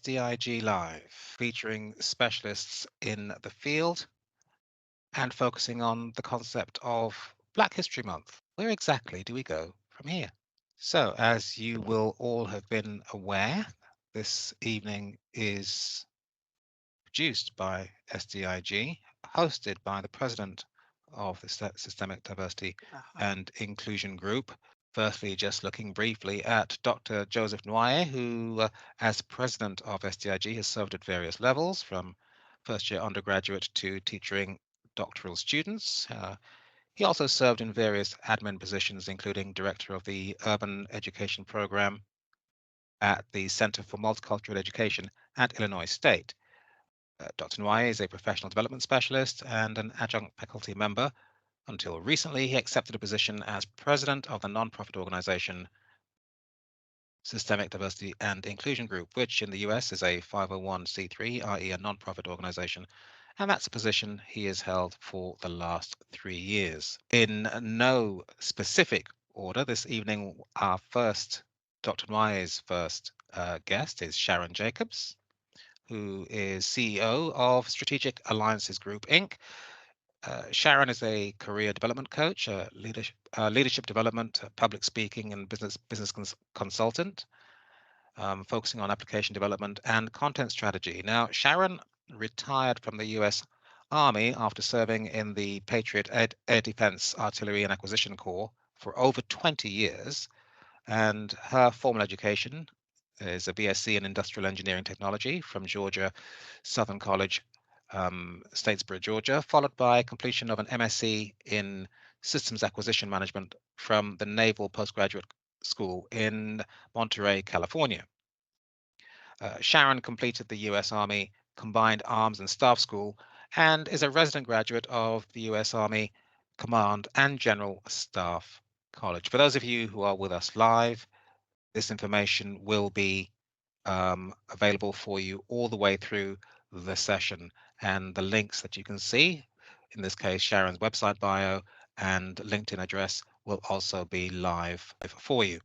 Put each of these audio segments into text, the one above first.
SDIG Live, featuring specialists in the field and focusing on the concept of Black History Month. Where exactly do we go from here? So, as you will all have been aware, this evening is produced by SDIG, hosted by the president of the Systemic Diversity and Inclusion Group. Firstly, just looking briefly at Dr. Joseph Nwoye, who, as president of SDIG, has served at various levels, from first-year undergraduate to teaching doctoral students. He also served in various admin positions, including director of the Urban Education Program at the Center for Multicultural Education at Illinois State. Dr. Nwoye is a professional development specialist and an adjunct faculty member. Until recently, he accepted a position as president of the nonprofit organization Systemic Diversity and Inclusion Group, which in the US is a 501c3, i.e. a nonprofit organization, and that's a position he has held for the last 3 years. In no specific order, this evening, Dr. Nwoye's first guest is Sharon Jacobs, who is CEO of Strategic Alliances Group, Inc. Sharon is a career development coach, a leadership development, public speaking, and business consultant, focusing on application development and content strategy. Now, Sharon retired from the U.S. Army after serving in the Patriot Air Defense Artillery and Acquisition Corps for over 20 years, and her formal education is a BSc in Industrial Engineering Technology from Georgia Southern College, Statesboro, Georgia, followed by completion of an MSc in Systems Acquisition Management from the Naval Postgraduate School in Monterey, California. Sharon completed the U.S. Army Combined Arms and Staff School and is a resident graduate of the U.S. Army Command and General Staff College. For those of you who are with us live, this information will be available for you all the way through the session, and the links that you can see, in this case Sharon's website bio and LinkedIn address, will also be live for you.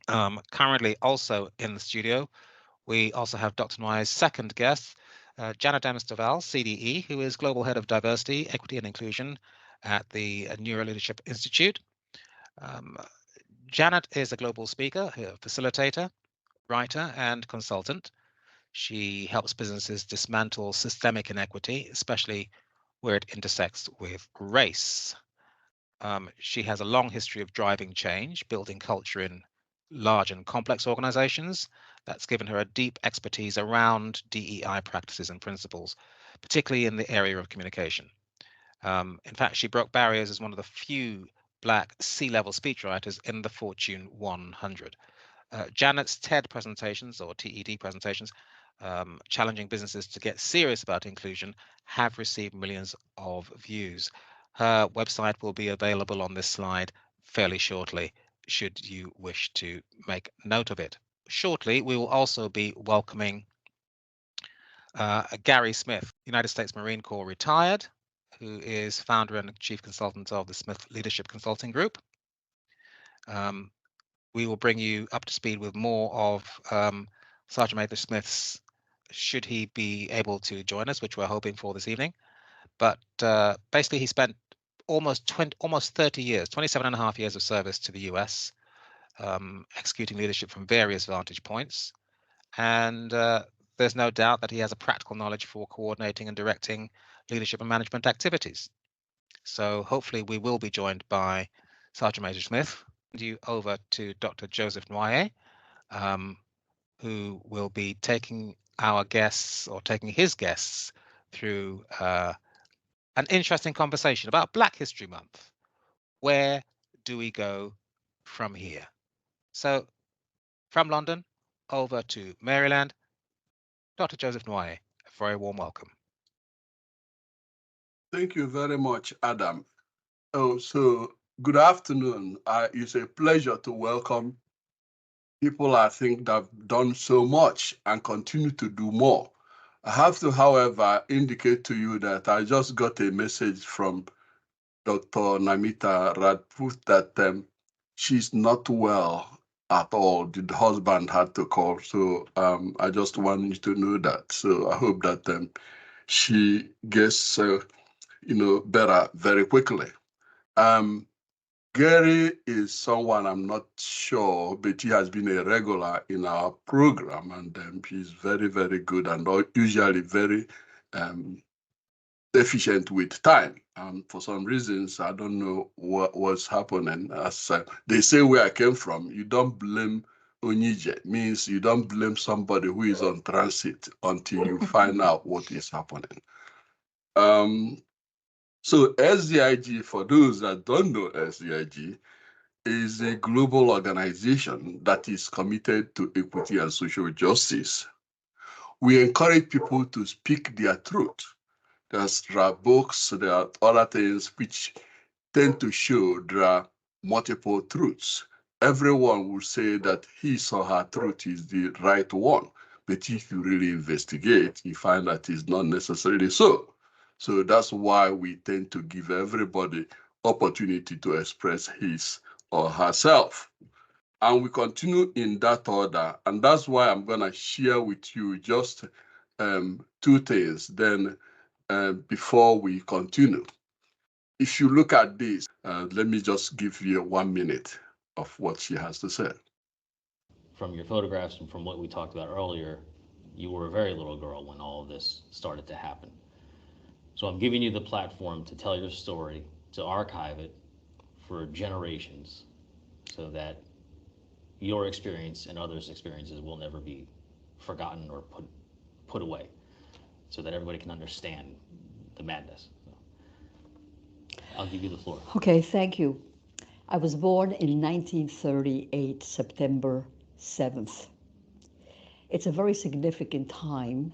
Currently also in the studio, we also have Dr. Nwoye's second guest, Janet Stovall, CDE, who is Global Head of Diversity, Equity and Inclusion at the NeuroLeadership Institute. Janet is a global speaker, facilitator, writer, and consultant. She helps businesses dismantle systemic inequity, especially where it intersects with race. She has a long history of driving change, building culture in large and complex organizations. That's given her a deep expertise around DEI practices and principles, particularly in the area of communication. In fact, she broke barriers as one of the few Black C-level speechwriters in the Fortune 100. Janet's TED presentations, or TED presentations, challenging businesses to get serious about inclusion, have received millions of views. Her website will be available on this slide fairly shortly, should you wish to make note of it. Shortly, we will also be welcoming Gary Smith, United States Marine Corps retired, who is founder and chief consultant of the Smith Leadership Consulting Group. We will bring you up to speed with more of Sergeant Major Smith's, should he be able to join us, which we're hoping for this evening. But basically, he spent almost 30 years, 27 and a half years of service to the US, executing leadership from various vantage points. And there's no doubt that he has a practical knowledge for coordinating and directing leadership and management activities. So hopefully we will be joined by Sergeant Major Smith. You over to Dr. Joseph Nwoye, who will be taking our guests, or taking his guests, through an interesting conversation about Black History Month. Where do we go from here? So from London over to Maryland, Dr. Joseph Nwoye, a very warm welcome. Thank you very much, Adam. So good afternoon. It's a pleasure to welcome people I think that have done so much and continue to do more. I have to, however, indicate to you that I just got a message from Dr. Namita Radput that she's not well at all. The husband had to call. So I just want you to know that. So I hope that she gets, better very quickly. Gary is someone I'm not sure, but he has been a regular in our program, and he's very, very good and usually very efficient with time. And for some reasons, I don't know what's happening. As they say where I came from, you don't blame Onije, means you don't blame somebody who is on transit until you find out what is happening. So SDIG, for those that don't know SDIG, is a global organization that is committed to equity and social justice. We encourage people to speak their truth. There are books, there are other things which tend to show there are multiple truths. Everyone will say that his or her truth is the right one, but if you really investigate, you find that it's not necessarily so. So that's why we tend to give everybody opportunity to express his or herself. And we continue in that order. And that's why I'm going to share with you just two things then before we continue. If you look at this, let me just give you 1 minute of what she has to say. From your photographs and from what we talked about earlier, you were a very little girl when all of this started to happen. So I'm giving you the platform to tell your story, to archive it for generations so that your experience and others' experiences will never be forgotten or put away, so that everybody can understand the madness. I'll give you the floor. Okay, thank you. I was born in 1938, September 7th. It's a very significant time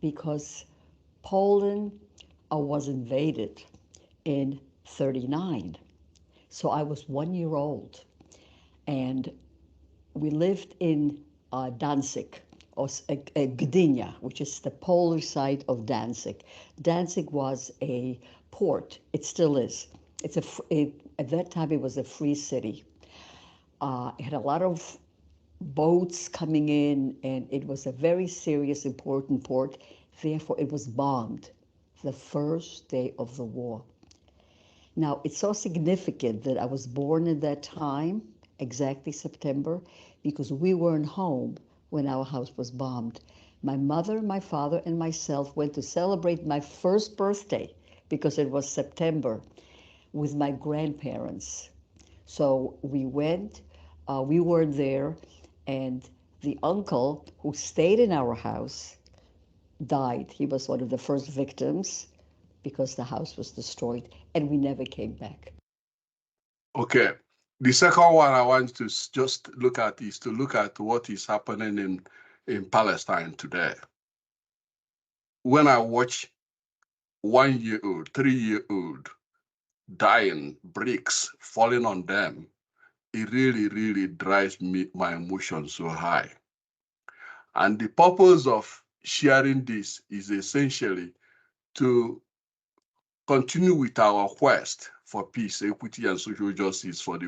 because Poland was invaded in 39. So I was 1 year old, and we lived in Danzig, or Gdynia, which is the Polish side of Danzig. Danzig was a port. It still is. At that time, it was a free city. It had a lot of boats coming in, and it was a very serious, important port. Therefore, it was bombed the first day of the war. Now, it's so significant that I was born in that time, exactly September, because we weren't home when our house was bombed. My mother, my father, and myself went to celebrate my first birthday, because it was September, with my grandparents. So we went, we were there, and the uncle who stayed in our house died. He was one of the first victims because the house was destroyed, and we never came back. Okay. The second one I want to just look at is to look at what is happening in Palestine today. When I watch 1 year old, 3-year-old dying, bricks falling on them, it really, really drives my emotions so high. And the purpose of sharing this is essentially to continue with our quest for peace, equity, and social justice for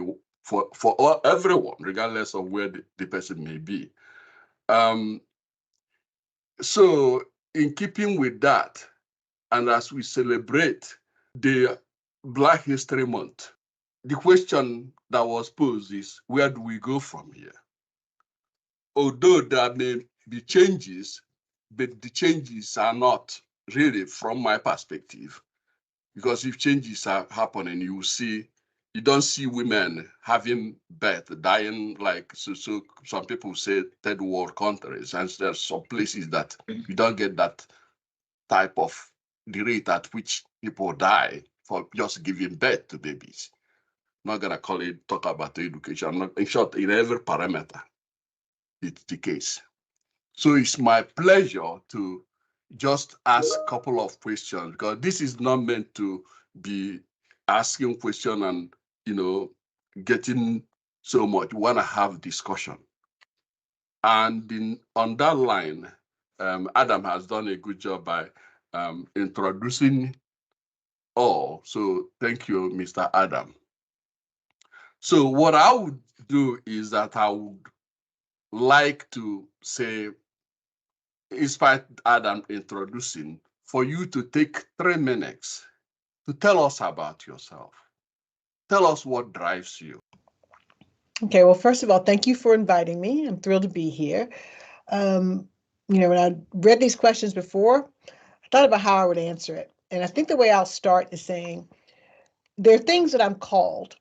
everyone, regardless of where the person may be. So in keeping with that, and as we celebrate the Black History Month, the question that was posed is, where do we go from here? Although there may be changes, but the changes are not really from my perspective. Because if changes are happening, you don't see women having birth, dying like, so some people say third world countries, and there's some places that you don't get that type of the rate at which people die for just giving birth to babies. I'm not gonna talk about education. I'm not, in short, in every parameter, it's the case. So it's my pleasure to just ask a couple of questions, because this is not meant to be asking questions and getting so much. We want to have discussion. And on that line, Adam has done a good job by introducing all. So thank you, Mr. Adam. So what I would do is that I would like to say, inspire Adam introducing, for you to take 3 minutes to tell us about yourself. Tell us what drives you. Okay, well, first of all, thank you for inviting me. I'm thrilled to be here. When I read these questions before, I thought about how I would answer it. And I think the way I'll start is saying there are things that I'm called.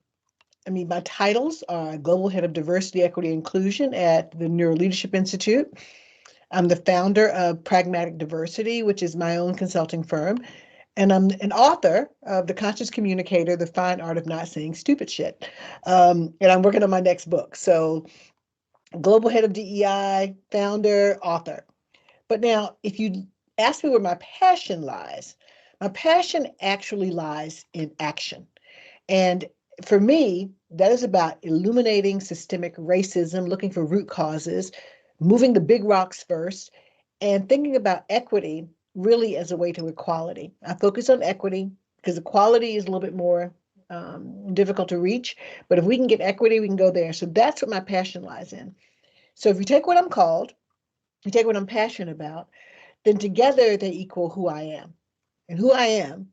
I mean, my titles are Global Head of Diversity, Equity, and Inclusion at the NeuroLeadership Institute. I'm the founder of Pragmatic Diversity, which is my own consulting firm. And I'm an author of The Conscious Communicator, The Fine Art of Not Saying Stupid Shit. And I'm working on my next book. So global head of DEI, founder, author. But now, if you ask me where my passion lies, my passion actually lies in action. And for me, that is about illuminating systemic racism, looking for root causes, moving the big rocks first, and thinking about equity really as a way to equality. I focus on equity because equality is a little bit more difficult to reach. But if we can get equity, we can go there. So that's what my passion lies in. So if you take what I'm called, you take what I'm passionate about, then together they equal who I am. And who I am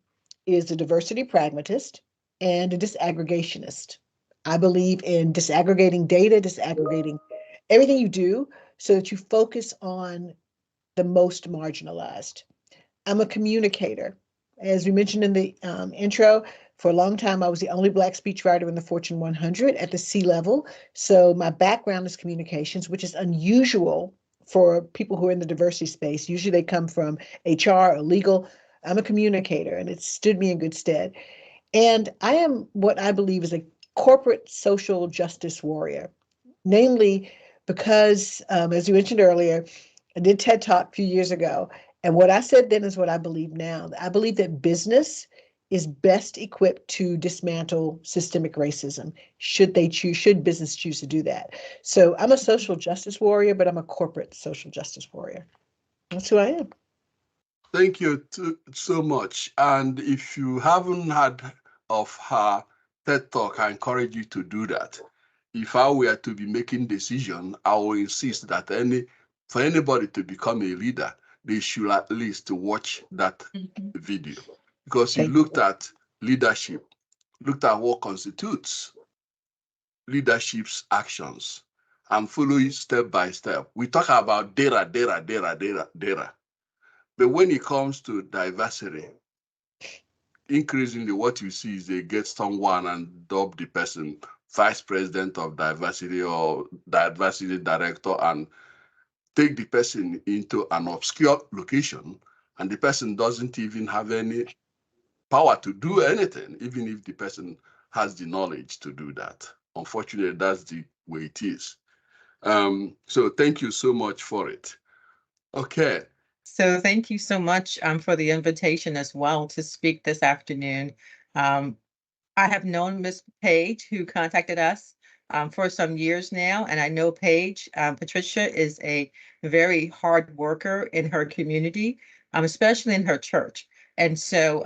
is a diversity pragmatist and a disaggregationist. I believe in disaggregating data, disaggregating everything you do so that you focus on the most marginalized. I'm a communicator. As we mentioned in the intro, for a long time, I was the only Black speechwriter in the Fortune 100 at the C level. So my background is communications, which is unusual for people who are in the diversity space. Usually they come from HR or legal. I'm a communicator, and it stood me in good stead. And I am what I believe is a corporate social justice warrior, namely because, as you mentioned earlier, I did TED Talk a few years ago. And what I said then is what I believe now. I believe that business is best equipped to dismantle systemic racism, should business choose to do that. So I'm a social justice warrior, but I'm a corporate social justice warrior. That's who I am. Thank you so much. And if you haven't heard of her TED Talk, I encourage you to do that. If I were to be making decision, I will insist that for anybody to become a leader, they should at least watch that video, because you looked at leadership, looked at what constitutes leadership's actions, and follow it step by step. We talk about data. But when it comes to diversity, increasingly what you see is they get someone and dub the person vice president of diversity or diversity director and take the person into an obscure location, and the person doesn't even have any power to do anything, even if the person has the knowledge to do that. Unfortunately, that's the way it is. So thank you so much for it. Okay. So thank you so much for the invitation as well to speak this afternoon. I have known Ms. Page, who contacted us for some years now, and I know Paige. Patricia is a very hard worker in her community, especially in her church. And so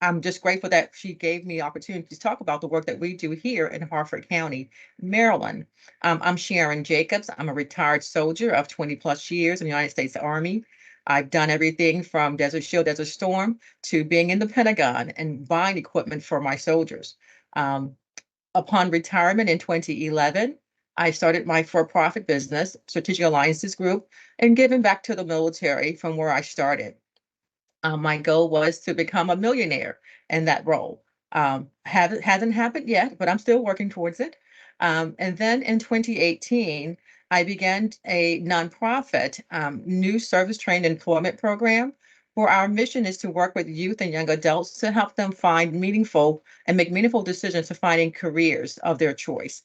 I'm just grateful that she gave me opportunity to talk about the work that we do here in Harford County, Maryland. I'm Sharon Jacobs. I'm a retired soldier of 20 plus years in the United States Army. I've done everything from Desert Shield, Desert Storm to being in the Pentagon and buying equipment for my soldiers. Upon retirement in 2011, I started my for-profit business, Strategic Alliances Group, and giving back to the military from where I started. My goal was to become a millionaire in that role. Hasn't happened yet, but I'm still working towards it. And then in 2018, I began a nonprofit new service trained employment program where our mission is to work with youth and young adults to help them find meaningful and make meaningful decisions to finding careers of their choice.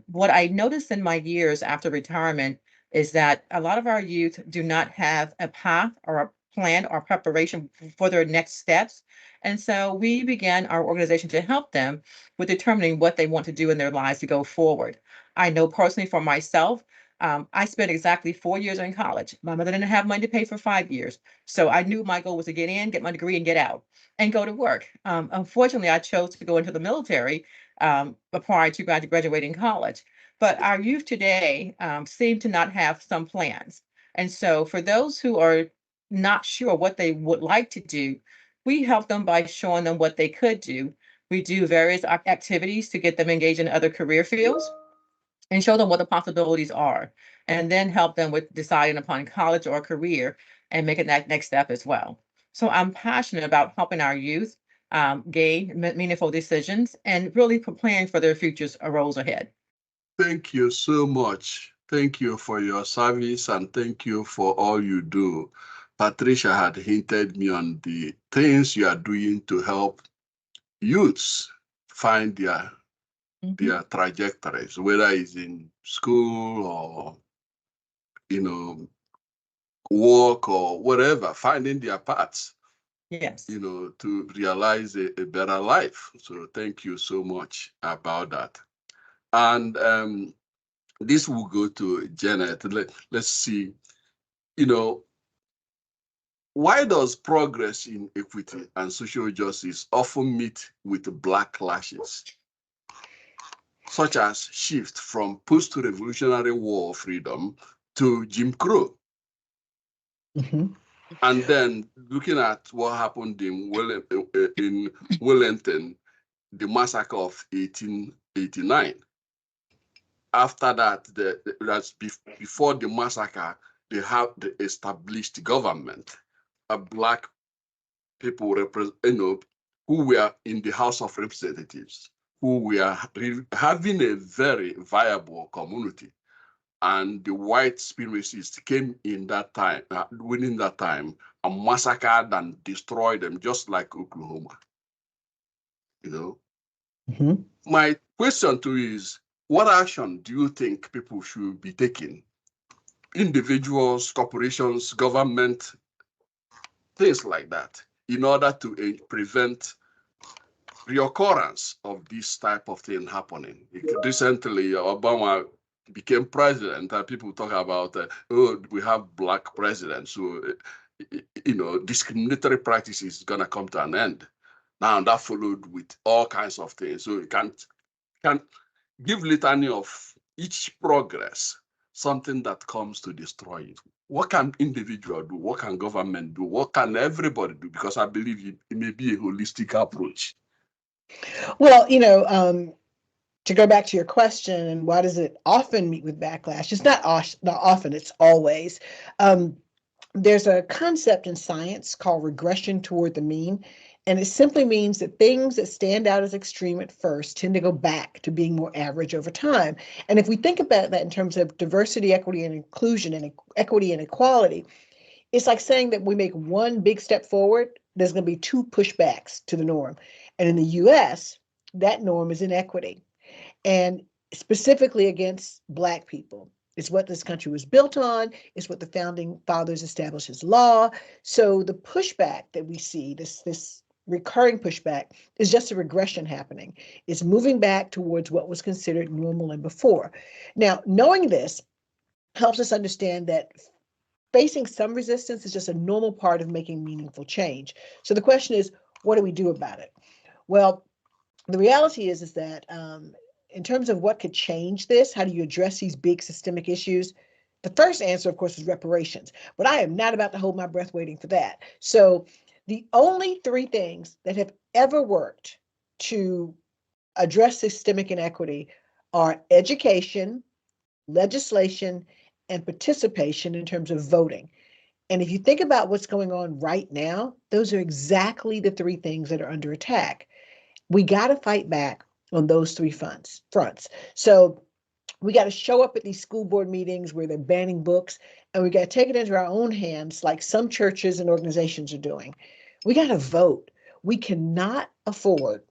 What I noticed in my years after retirement is that a lot of our youth do not have a path or a plan or preparation for their next steps. And so we began our organization to help them with determining what they want to do in their lives to go forward. I know personally for myself, I spent exactly 4 years in college. My mother didn't have money to pay for 5 years. So I knew my goal was to get in, get my degree, and get out and go to work. Unfortunately, I chose to go into the military prior to graduating college. But our youth today seem to not have some plans. And so for those who are not sure what they would like to do, we help them by showing them what they could do. We do various activities to get them engaged in other career fields and show them what the possibilities are, and then help them with deciding upon college or career and making that next step as well. So I'm passionate about helping our youth gain meaningful decisions and really preparing for their futures roles ahead. Thank you so much. Thank you for your service and thank you for all you do. Patricia had hinted me on the things you are doing to help youths find their trajectories, whether it's in school or work or whatever, finding their paths. Yes. To realize a better life. So thank you so much about that. And this will go to Janet. Let's see, why does progress in equity and social justice often meet with backlashes, such as shift from post-revolutionary war freedom to Jim Crow? Mm-hmm. And then looking at what happened in Wellington, the massacre of 1889. After that, before the massacre, they have the established government. Black people who were in the House of Representatives, who were having a very viable community. And the white supremacists came in that time, within that time, and massacred and destroyed them, just like Oklahoma. Mm-hmm. My question to you is, what action do you think people should be taking? Individuals, corporations, government, things like that, in order to prevent reoccurrence of this type of thing happening. Recently, Obama became president, and people talk about, we have Black presidents, so discriminatory practices is gonna come to an end. Now that followed with all kinds of things. So you can't give litany of each progress, something that comes to destroy it. What can individual do? What can government do? What can everybody do? Because I believe it may be a holistic approach. Well, to go back to your question, and why does it often meet with backlash? It's not often, it's always. There's a concept in science called regression toward the mean, and it simply means that things that stand out as extreme at first tend to go back to being more average over time. And if we think about that in terms of diversity, equity, and inclusion, and equity and equality, it's like saying that we make one big step forward, there's going to be two pushbacks to the norm. And in the US, that norm is inequity, and specifically against Black people. It's what this country was built on. It's what the founding fathers established as law. So the pushback that we see, this recurring pushback, is just a regression happening. It's moving back towards what was considered normal and before. Now, knowing this helps us understand that facing some resistance is just a normal part of making meaningful change. So the question is, what do we do about it? Well, the reality is that in terms of what could change this, how do you address these big systemic issues? The first answer, of course, is reparations, but I am not about to hold my breath waiting for that. So the only three things that have ever worked to address systemic inequity are education, legislation, and participation in terms of voting. And if you think about what's going on right now, those are exactly the three things that are under attack. We got to fight back on those three fronts. So we got to show up at these school board meetings where they're banning books, and we got to take it into our own hands like some churches and organizations are doing. We got to vote. We cannot afford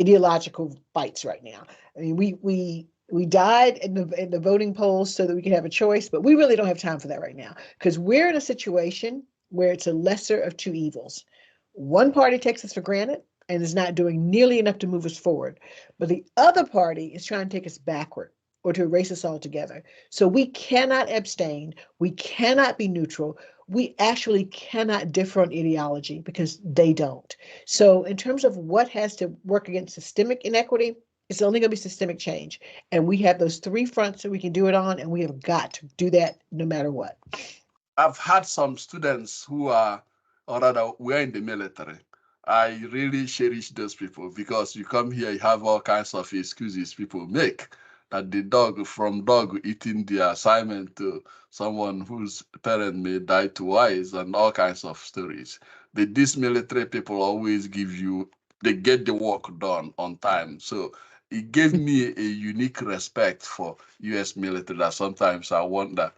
ideological fights right now. I mean, we died in the voting polls so that we could have a choice, but we really don't have time for that right now, because we're in a situation where it's a lesser of two evils. One party takes us for granted and is not doing nearly enough to move us forward, but the other party is trying to take us backward or to erase us altogether. So we cannot abstain. We cannot be neutral. We actually cannot differ on ideology because they don't. So in terms of what has to work against systemic inequity, It's only going to be systemic change. And we have those three fronts that we can do it on, and we have got to do that no matter what. I've had some students who are, or rather, we're in the military. I really cherish those people because you come here, you have all kinds of excuses people make. That the dog, from dog eating the assignment to someone whose parent may die twice, and all kinds of stories. But these military people always give you, they get the work done on time. So it gave me a unique respect for US military that sometimes I wonder,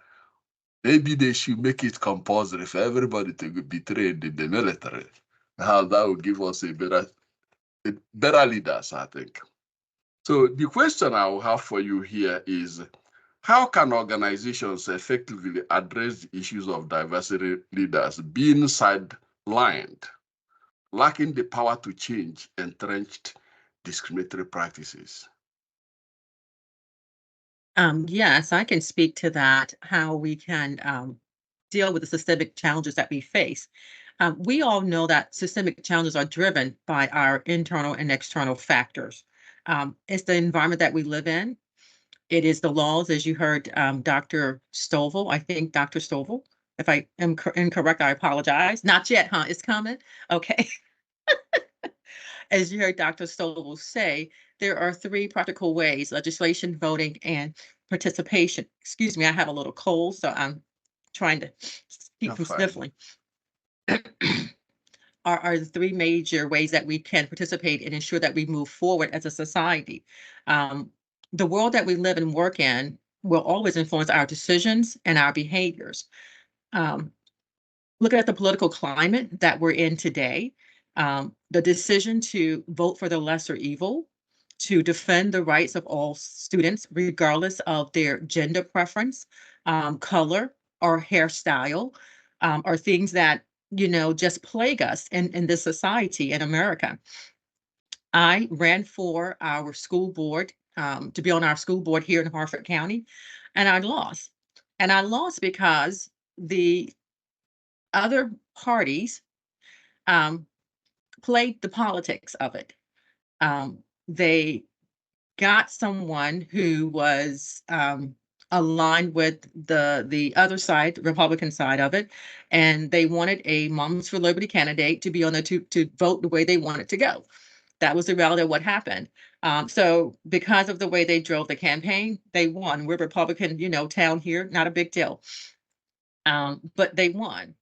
maybe they should make it compulsory for everybody to be trained in the military. How that would give us a better leaders, I think. So the question I will have for you here is, how can organizations effectively address the issues of diversity leaders being sidelined, lacking the power to change entrenched discriminatory practices? Yes, I can speak to that, how we can deal with the systemic challenges that we face. We all know that systemic challenges are driven by our internal and external factors. It's the environment that we live in. It is the laws, as you heard Dr. Stovall, I think Dr. Stovall. If I am incorrect, I apologize. Not yet, huh? It's coming. Okay. As you heard Dr. Stovall say, there are three practical ways: legislation, voting, and participation. Excuse me, I have a little cold, so I'm trying to keep from sniffling. Are the three major ways that we can participate and ensure that we move forward as a society. The world that we live and work in will always influence our decisions and our behaviors. Looking at the political climate that we're in today, the decision to vote for the lesser evil, to defend the rights of all students, regardless of their gender preference, color, or hairstyle, are things that, you know, just plague us in this society in America. I ran for our school board, to be on our school board here in Harford County, and I lost. And I lost because the other parties played the politics of it. They got someone who was aligned with the other side, the Republican side of it, and they wanted a Moms for Liberty candidate to be on the to vote the way they wanted to go. That was the reality of what happened. So because of the way they drove the campaign, they won. We're Republican, you know, town here, not a big deal. But they won.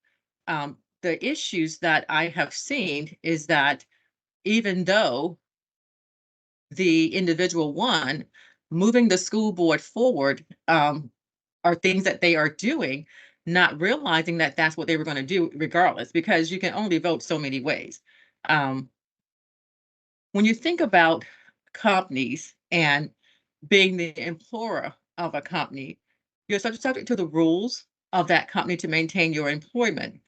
The issues that I have seen is that even though the individual won, moving the school board forward are things that they are doing, not realizing that that's what they were going to do regardless, because you can only vote so many ways. When you think about companies and being the employer of a company, you're subject to the rules of that company to maintain your employment.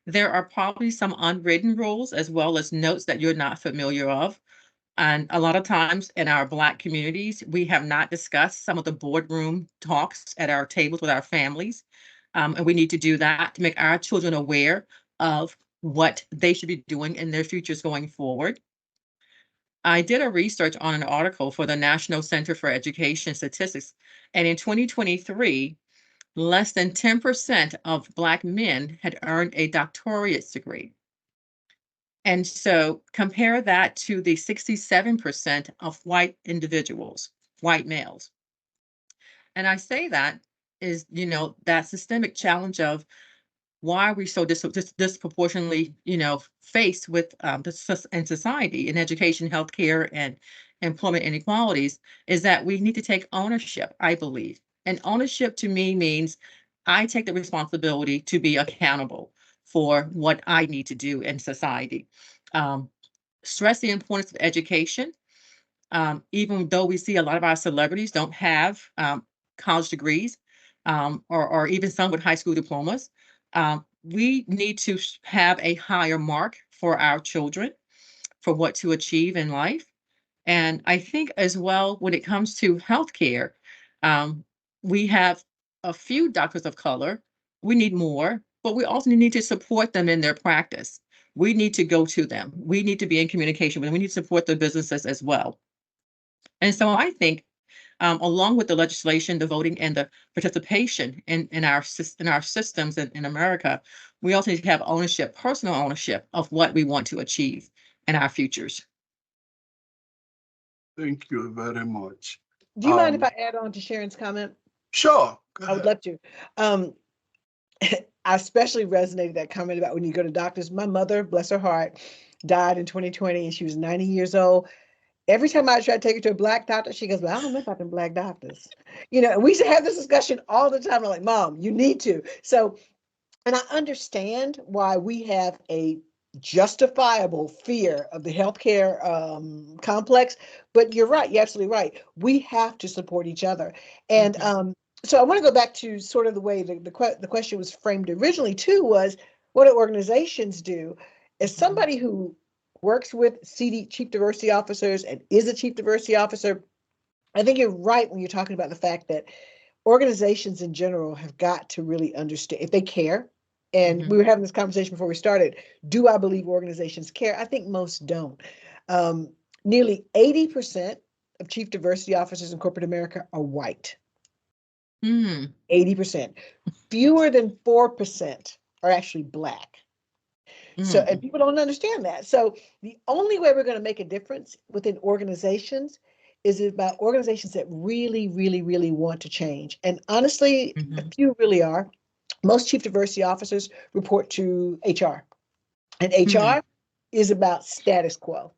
There are probably some unwritten rules as well as notes that you're not familiar of. And a lot of times in our Black communities, we have not discussed some of the boardroom talks at our tables with our families. And we need to do that to make our children aware of what they should be doing in their futures going forward. I did a research on an article for the National Center for Education Statistics. And in 2023, less than 10% of Black men had earned a doctorate degree. And so compare that to the 67% of white individuals, white males. And I say that is, you know, that systemic challenge of why are we so disproportionately, you know, faced with this in society, in education, healthcare, and employment inequalities, is that we need to take ownership, I believe. And ownership to me means I take the responsibility to be accountable for what I need to do in society. Stress the importance of education. Even though we see a lot of our celebrities don't have college degrees, or even some with high school diplomas, we need to have a higher mark for our children for what to achieve in life. And I think as well, when it comes to healthcare, we have a few doctors of color. We need more, but we also need to support them in their practice. We need to go to them. We need to be in communication with them. We need to support their businesses as well. And so I think, along with the legislation, the voting, and the participation in our systems in America, we also need to have ownership, personal ownership of what we want to achieve in our futures. Thank you very much. Do you mind if I add on to Sharon's comment? Sure. I would love to. I especially resonated that comment about when you go to doctors. My mother, bless her heart, died in 2020 and she was 90 years old. Every time I try to take her to a Black doctor, she goes, well, I don't know about them Black doctors. You know, and we used to have this discussion all the time. I'm like, Mom, you need to. So, and I understand why we have a justifiable fear of the healthcare complex, but you're right. You're absolutely right. We have to support each other. And so I want to go back to sort of the way the question was framed originally too, was what do organizations do? As somebody who works with chief diversity officers and is a chief diversity officer, I think you're right when you're talking about the fact that organizations in general have got to really understand if they care. And we were having this conversation before we started. Do I believe organizations care? I think most don't. Nearly 80% of chief diversity officers in corporate America are white. 80%. Fewer than 4% are actually Black. So, and people don't understand that. So the only way we're going to make a difference within organizations is about organizations that really, really, really want to change. And honestly, a few really are. Most chief diversity officers report to HR. And HR is about status quo.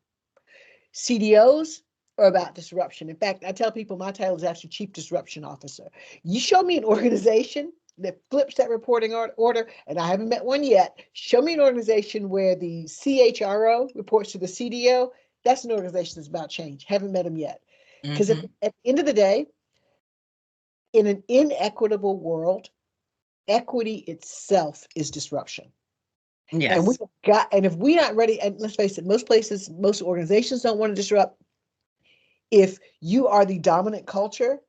CDOs are about disruption. In fact, I tell people my title is actually Chief Disruption Officer. You show me an organization that flips that reporting order, and I haven't met one yet. Show me an organization where the CHRO reports to the CDO. That's an organization that's about change. Haven't met them yet. Because at the end of the day, in an inequitable world, equity itself is disruption. Yes. And if we're not ready, and let's face it, most organizations don't want to disrupt. If you are the dominant culture,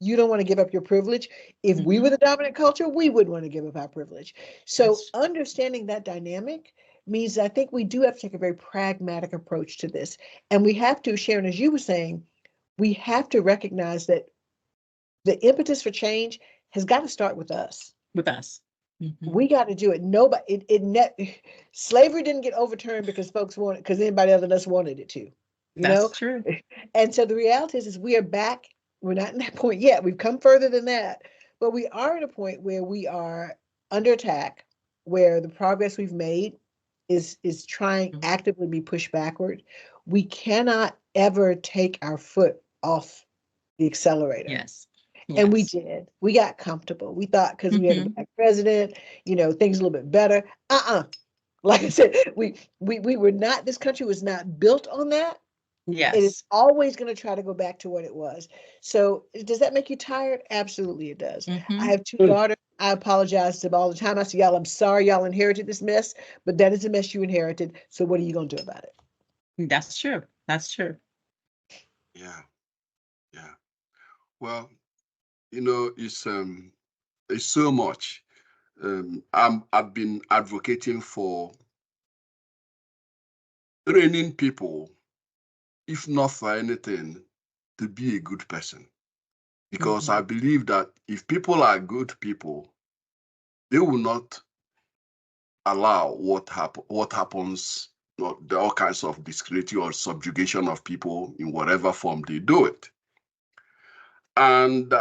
you don't want to give up your privilege. If we were the dominant culture, we wouldn't want to give up our privilege. So understanding that dynamic means I think we do have to take a very pragmatic approach to this. And we have to, Sharon, as you were saying, we have to recognize that the impetus for change has got to start with us. With us. We got to do it. Slavery didn't get overturned because because anybody other than us wanted it to. That's true. And so the reality is we are back. We're not in that point yet. We've come further than that, but we are at a point where we are under attack, where the progress we've made is trying actively be pushed backward. We cannot ever take our foot off the accelerator. Yes. And we did. We got comfortable. We thought because we had a Black president, things a little bit better. Like I said, we were not. This country was not built on that. Yes. It is always going to try to go back to what it was. So does that make you tired? Absolutely it does. I have two daughters. I apologize to them all the time. I say, y'all, I'm sorry y'all inherited this mess, but that is the mess you inherited. So what are you going to do about it? That's true. That's true. Yeah. Well, it's so much. I've been advocating for training people, if not for anything, to be a good person. Because I believe that if people are good people, they will not allow what happens, all kinds of discrimination or subjugation of people in whatever form they do it. And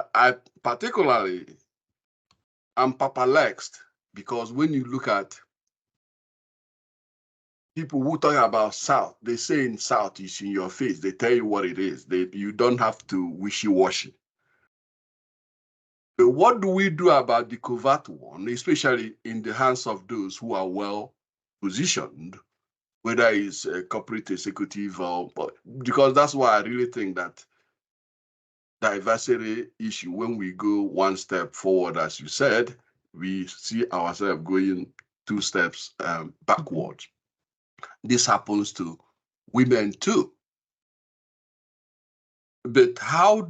I'm perplexed because when you look at people who talk about South, they say in South is in your face. They tell you what it is. You don't have to wishy-washy. But what do we do about the covert one, especially in the hands of those who are well positioned, whether it's a corporate executive because that's why I really think that diversity issue, when we go one step forward, as you said, we see ourselves going 2 steps backwards. This happens to women too. But how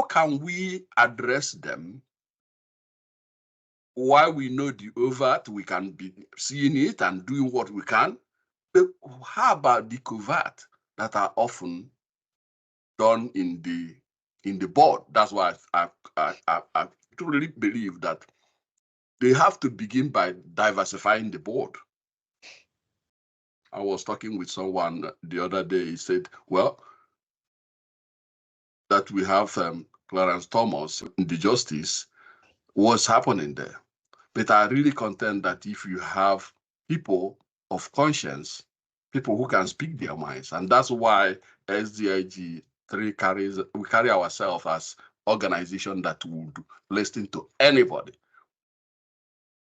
can we address them while we know the overt, we can be seeing it and doing what we can? But how about the covert that are often done in the board. That's why I truly believe that they have to begin by diversifying the board. I was talking with someone the other day. He said, well, that we have Clarence Thomas in the justice, what's happening there? But I really contend that if you have people of conscience, people who can speak their minds, and that's why SDIG 3 we carry ourselves as organization that would listen to anybody.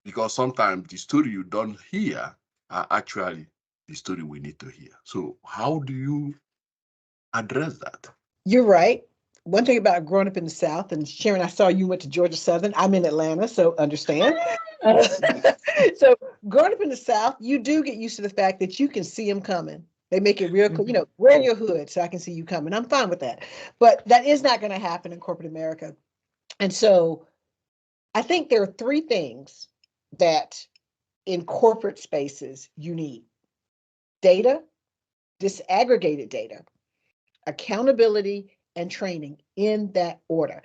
Because sometimes the story you don't hear are actually the story we need to hear. So how do you address that? You're right. One thing about growing up in the South, and Sharon, I saw you went to Georgia Southern. I'm in Atlanta, so understand. So growing up in the South, you do get used to the fact that you can see them coming. They make it real clear, wear your hood so I can see you coming. I'm fine with that. But that is not going to happen in corporate America. And so I think there are three things that in corporate spaces you need: data, disaggregated data, accountability, and training, in that order.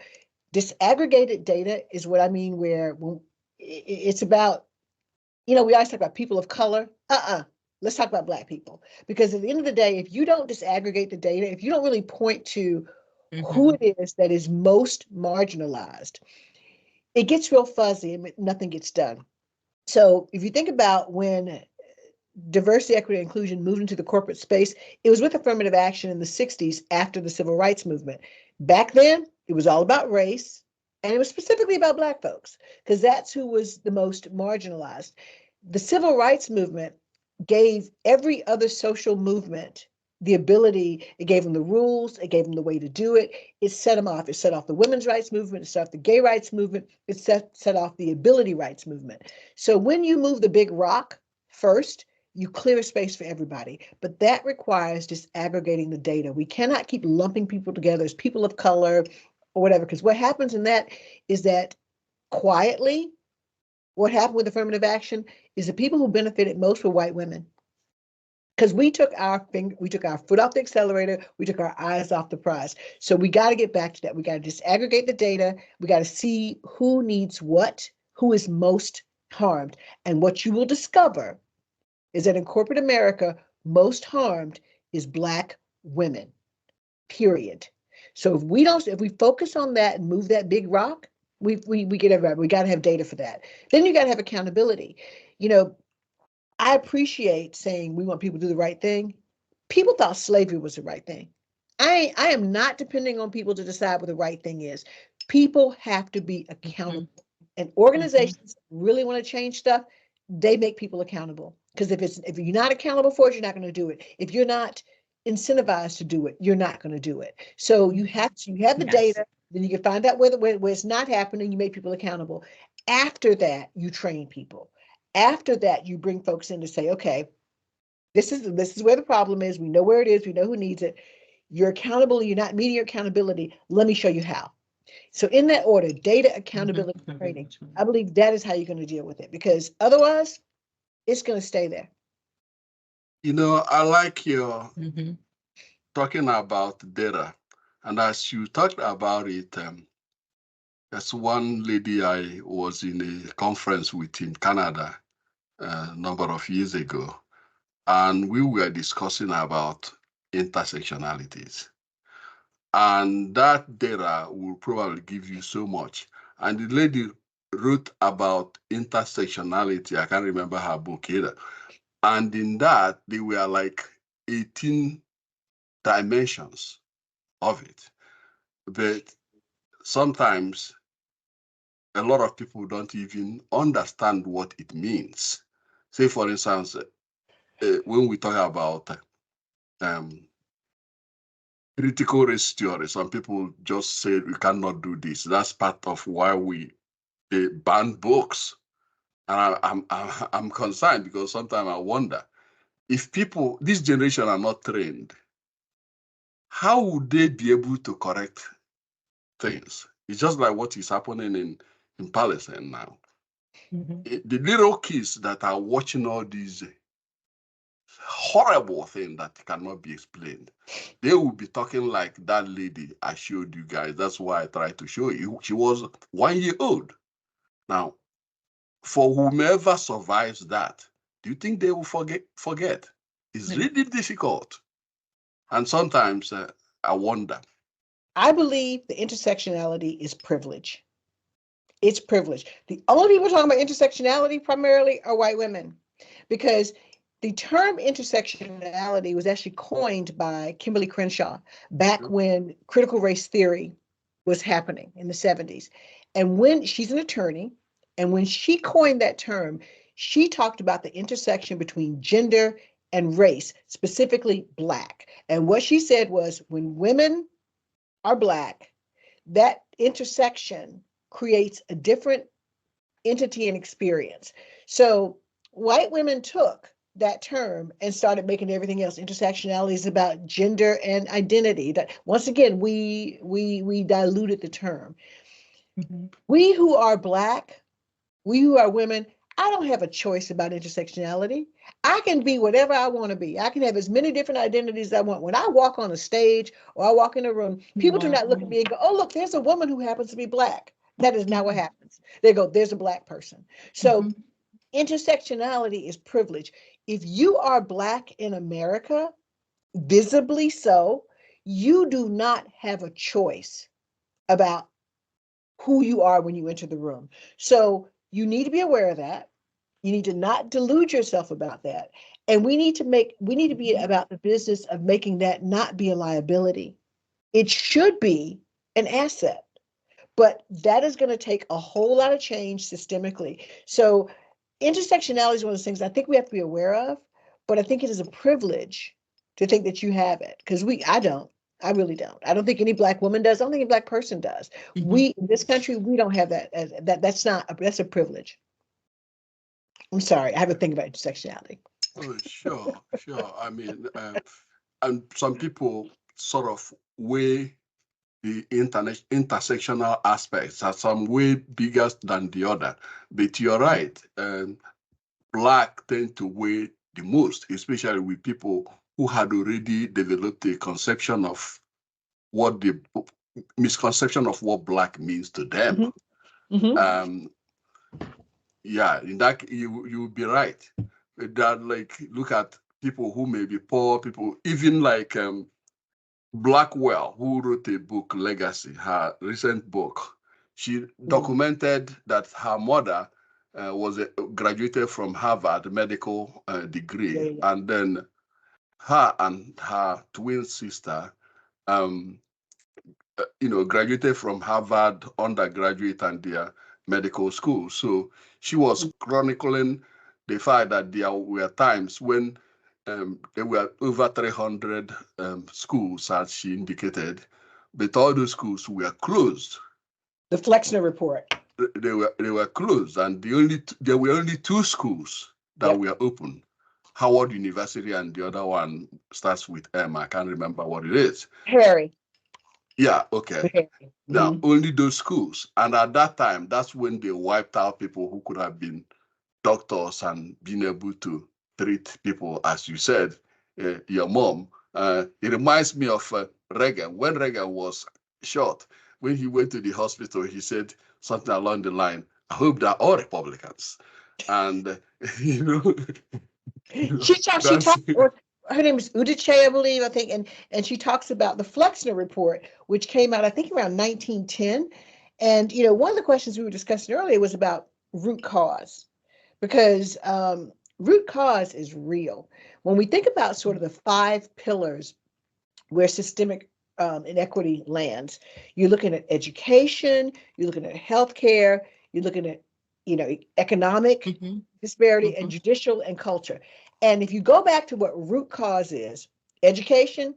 Disaggregated data is what I mean, where it's about, we always talk about people of color. Let's talk about Black people. Because at the end of the day, if you don't disaggregate the data, if you don't really point to who it is that is most marginalized, it gets real fuzzy and nothing gets done. So if you think about when diversity, equity, and inclusion moved into the corporate space, it was with affirmative action in the 60s after the civil rights movement. Back then, it was all about race, and it was specifically about Black folks, because that's who was the most marginalized. The civil rights movement gave every other social movement the ability. It gave them the rules, it gave them the way to do it. It set them off. It set off the women's rights movement, it set off the gay rights movement, it set off the ability rights movement. So when you move the big rock first, you clear a space for everybody, but that requires just aggregating the data. We cannot keep lumping people together as people of color or whatever, because what happens in that is that quietly, what happened with affirmative action is the people who benefited most were white women. Because we took our foot off the accelerator, we took our eyes off the prize. So we got to get back to that. We got to disaggregate the data. We got to see who needs what, who is most harmed. And what you will discover is that in corporate America, most harmed is Black women, period. So if we focus on that and move that big rock, we get everybody. We got to have data for that. Then you got to have accountability. I appreciate saying we want people to do the right thing. People thought slavery was the right thing. I am not depending on people to decide what the right thing is. People have to be accountable. And organizations really want to change stuff, they make people accountable. Because if you're not accountable for it, you're not going to do it. If you're not incentivized to do it, you're not going to do it. So you have the data, then you can find out where it's not happening, you make people accountable. After that, you train people. After that, you bring folks in to say, okay, this is where the problem is. We know where it is. We know who needs it. You're accountable. You're not meeting your accountability. Let me show you how. So in that order, data, accountability, training. I believe that is how you're going to deal with it, because otherwise it's going to stay there. I like your talking about data. And as you talked about it, there's one lady I was in a conference with in Canada a number of years ago, and we were discussing about intersectionalities. And that data will probably give you so much. And the lady wrote about intersectionality. I can't remember her book either. And in that, there were like 18 dimensions of it. But sometimes a lot of people don't even understand what it means. Say, for instance, when we talk about critical race theory, some people just say we cannot do this. That's part of why they ban books. And I'm concerned, because sometimes I wonder, if this generation are not trained, how would they be able to correct things? It's just like what is happening in Palestine now. The little kids that are watching all these horrible thing that cannot be explained. They will be talking like that lady I showed you guys. That's why I tried to show you. She was 1 year old. Now, for whomever survives that, do you think they will forget? It's really difficult. And sometimes I wonder. I believe the intersectionality is privilege. It's privilege. The only people talking about intersectionality primarily are white women, because the term intersectionality was actually coined by Kimberly Crenshaw back when critical race theory was happening in the 70s. And when she's an attorney, and when she coined that term, she talked about the intersection between gender and race, specifically Black. And what she said was, when women are Black, that intersection creates a different entity and experience. So white women took that term and started making everything else. Intersectionality is about gender and identity. That, once again, we diluted the term. Mm-hmm. We who are Black, we who are women, I don't have a choice about intersectionality. I can be whatever I want to be. I can have as many different identities as I want. When I walk on a stage or I walk in a room, people do not look at me and go, oh, look, there's a woman who happens to be Black. That is not what happens. They go, there's a Black person. So intersectionality is privilege. If you are Black in America, visibly so, you do not have a choice about who you are when you enter the room. So you need to be aware of that. You need to not delude yourself about that. And we need to be about the business of making that not be a liability. It should be an asset, but that is going to take a whole lot of change systemically. So intersectionality is one of those things I think we have to be aware of, but I think it is a privilege to think that you have it, because I really don't. I don't think any Black woman does. I don't think any Black person does. We, in this country, we don't have that. That's a privilege. I'm sorry, I have a thing about intersectionality. Oh, sure. I mean, and some people sort of weigh the intersectional aspects as some way bigger than the other. But you're right. Black tend to weigh the most, especially with people who had already developed a conception of misconception of what Black means to them. Yeah, in that you would be right. That, like, look at people who may be poor, people even like Blackwell, who wrote a book, Legacy, her recent book. She documented that her mother graduated from Harvard medical degree, and then her and her twin sister, graduated from Harvard undergraduate and their medical school. So she was chronicling the fact that there were times when there were over 300 schools, as she indicated, but all those schools were closed. The Flexner report. They were closed, and there were only two schools that were open. Howard University, and the other one starts with M. I can't remember what it is. Harry. Yeah, okay. Now, only those schools. And at that time, that's when they wiped out people who could have been doctors and been able to treat people, as you said, your mom. It reminds me of Reagan. When Reagan was shot, when he went to the hospital, he said something along the line, I hope they're all Republicans. And, She talked, her name is Udiche, I believe, and she talks about the Flexner report, which came out, I think, around 1910. And, one of the questions we were discussing earlier was about root cause, because root cause is real. When we think about sort of the 5 pillars where systemic inequity lands, you're looking at education, you're looking at healthcare, you're looking at, economic disparity, and judicial and culture. And if you go back to what root cause is, education,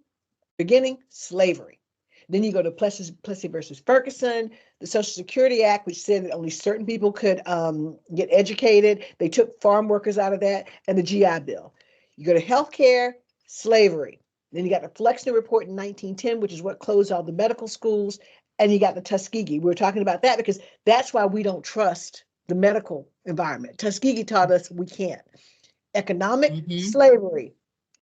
beginning, slavery. Then you go to Plessy versus Ferguson, the Social Security Act, which said that only certain people could get educated. They took farm workers out of that, and the GI Bill. You go to healthcare, slavery. Then you got the Flexner report in 1910, which is what closed all the medical schools. And you got the Tuskegee. We were talking about that because that's why we don't trust the medical environment. Tuskegee taught us we can't. Economic, slavery,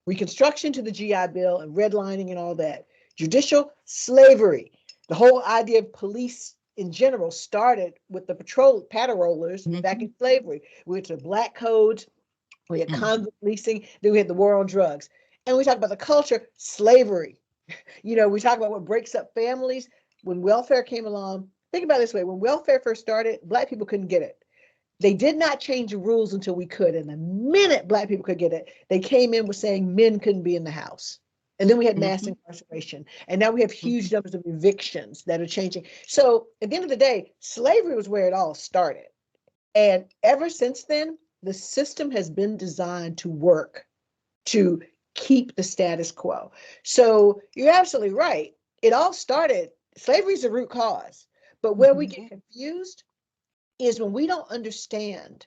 Reconstruction to the GI Bill and redlining and all that. Judicial slavery. The whole idea of police in general started with the patrollers back in slavery. We went to black codes, we had convict leasing, then we had the war on drugs. And we talk about the culture, slavery. You know, we talk about what breaks up families. When welfare came along, think about it this way, when welfare first started, Black people couldn't get it. They did not change the rules until we could. And the minute Black people could get it, they came in with saying men couldn't be in the house. And then we had mass incarceration. And now we have huge numbers of evictions that are changing. So at the end of the day, slavery was where it all started. And ever since then, the system has been designed to work to keep the status quo. So you're absolutely right. It all started, slavery is the root cause. But where we get confused is when we don't understand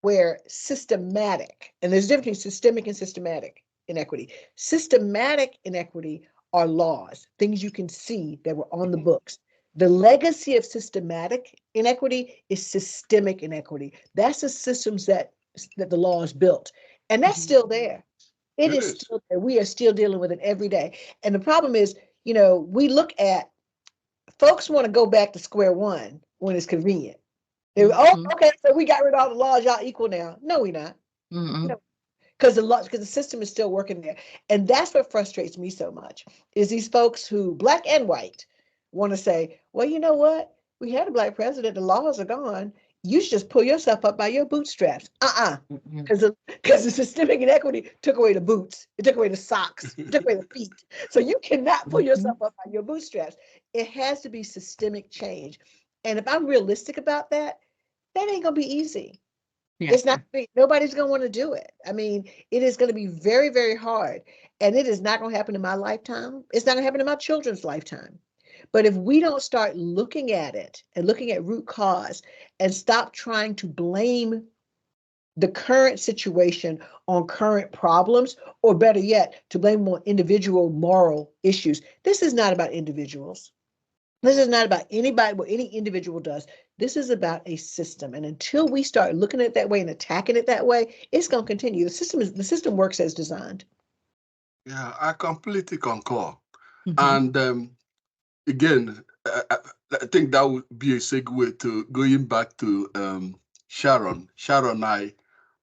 where systematic, and there's a difference between systemic and systematic inequity. Systematic inequity are laws, things you can see that were on the books. The legacy of systematic inequity is systemic inequity. That's the systems that the laws built. And that's still there. It is still there. We are still dealing with it every day. And the problem is, you know, we look at, folks want to go back to square one when it's convenient. They okay, so we got rid of all the laws, y'all equal now. No, we're not. No. Because the system is still working there. And that's what frustrates me so much, is these folks who, Black and white, want to say, well, you know what? We had a Black president, the laws are gone. You should just pull yourself up by your bootstraps. Because the systemic inequity took away the boots, it took away the socks, it took away the feet. So you cannot pull yourself up by your bootstraps. It has to be systemic change. And if I'm realistic about that, that ain't gonna be easy. Yeah. It's not, nobody's gonna want to do it. I mean, it is gonna be very, very hard. And it is not gonna happen in my lifetime. It's not gonna happen in my children's lifetime. But if we don't start looking at it and looking at root cause and stop trying to blame the current situation on current problems, or better yet, to blame on individual moral issues, this is not about individuals. This is not about anybody, what any individual does. This is about a system. And until we start looking at it that way and attacking it that way, it's going to continue. The system works as designed. Yeah, I completely concur. And again, I think that would be a segue to going back to Sharon. Sharon, I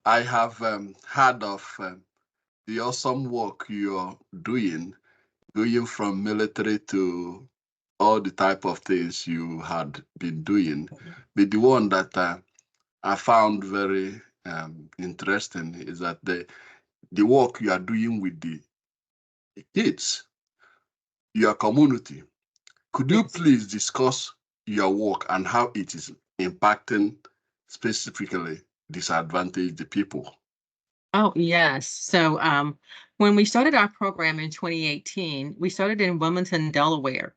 have heard of the awesome work you're doing, going from military to all the type of things you had been doing. But the one that I found very interesting is that the work you are doing with the kids, your community. Could you please discuss your work and how it is impacting specifically disadvantaged people? Oh, yes. So when we started our program in 2018, we started in Wilmington, Delaware.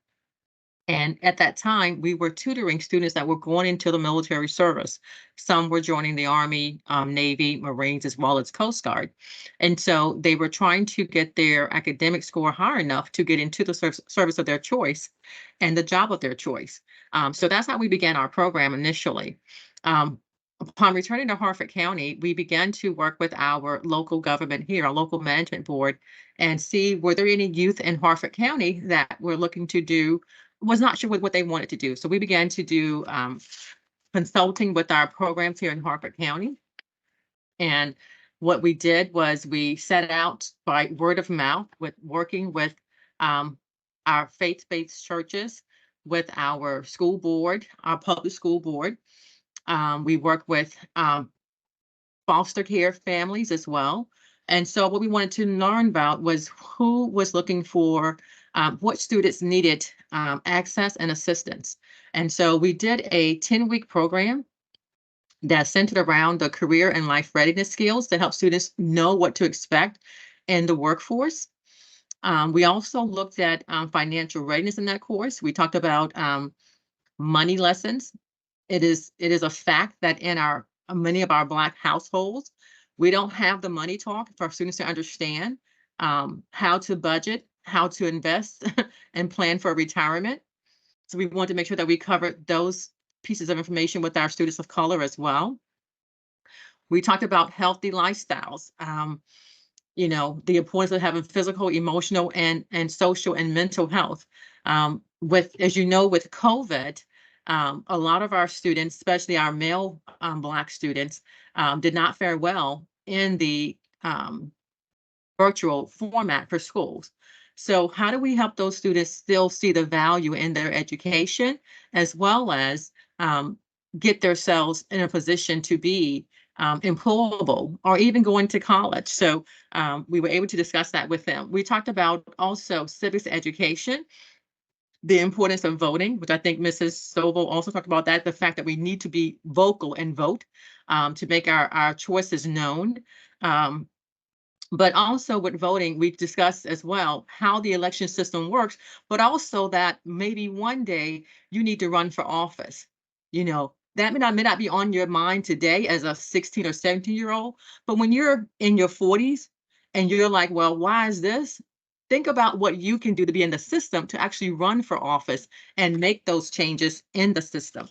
And at that time, we were tutoring students that were going into the military service. Some were joining the Army, Navy, Marines, as well as Coast Guard. And so they were trying to get their academic score high enough to get into the service of their choice and the job of their choice. So that's how we began our program initially. Upon returning to Harford County, we began to work with our local government here, our local management board, and see were there any youth in Harford County that were looking to do, was not sure what they wanted to do. So we began to do consulting with our programs here in Harford County. And what we did was we set out by word of mouth with working with our faith-based churches, with our school board, our public school board. We work with foster care families as well. And so what we wanted to learn about was who was looking for what students needed access and assistance. And so we did a 10-week program that centered around the career and life readiness skills to help students know what to expect in the workforce. We also looked at financial readiness in that course. We talked about money lessons. It is a fact that in many of our Black households, we don't have the money talk for our students to understand how to budget, how to invest, and plan for retirement. So we wanted to make sure that we covered those pieces of information with our students of color as well. We talked about healthy lifestyles. the importance of having physical, emotional, and social and mental health. As you know, with COVID, a lot of our students, especially our male Black students, did not fare well in the virtual format for schools. So how do we help those students still see the value in their education, as well as get themselves in a position to be employable or even going to college? So we were able to discuss that with them. We talked about also civics education, the importance of voting, which I think Mrs. Stovall also talked about that, the fact that we need to be vocal and vote to make our choices known. But also with voting, we've discussed as well how the election system works, but also that maybe one day you need to run for office. That may not be on your mind today as a 16 or 17-year-old, but when you're in your 40s and you're like, well, why is this? Think about what you can do to be in the system to actually run for office and make those changes in the system.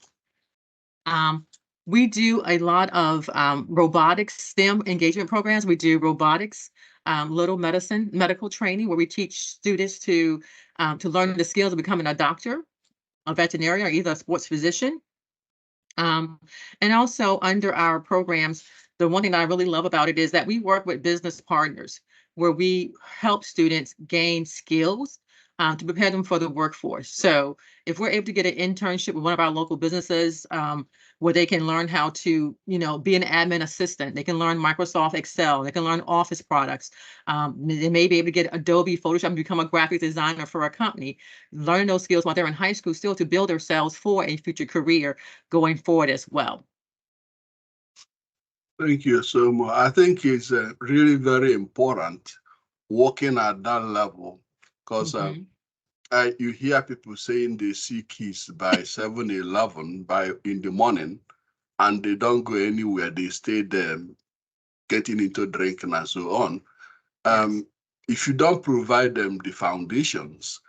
We do a lot of robotics, STEM engagement programs. We do robotics, little medical training, where we teach students to learn the skills of becoming a doctor, a veterinarian, or either a sports physician. And also under our programs, the one thing that I really love about it is that we work with business partners, where we help students gain skills to prepare them for the workforce. So if we're able to get an internship with one of our local businesses, where they can learn how to, be an admin assistant, they can learn Microsoft Excel, they can learn Office products. They may be able to get Adobe Photoshop and become a graphic designer for a company. Learn those skills while they're in high school, still to build themselves for a future career going forward as well. Thank you so much. I think it's really very important working at that level, because you hear people saying they see kids by 7-11 in the morning, and they don't go anywhere. They stay there getting into drinking and so on. Yes. If you don't provide them the foundations,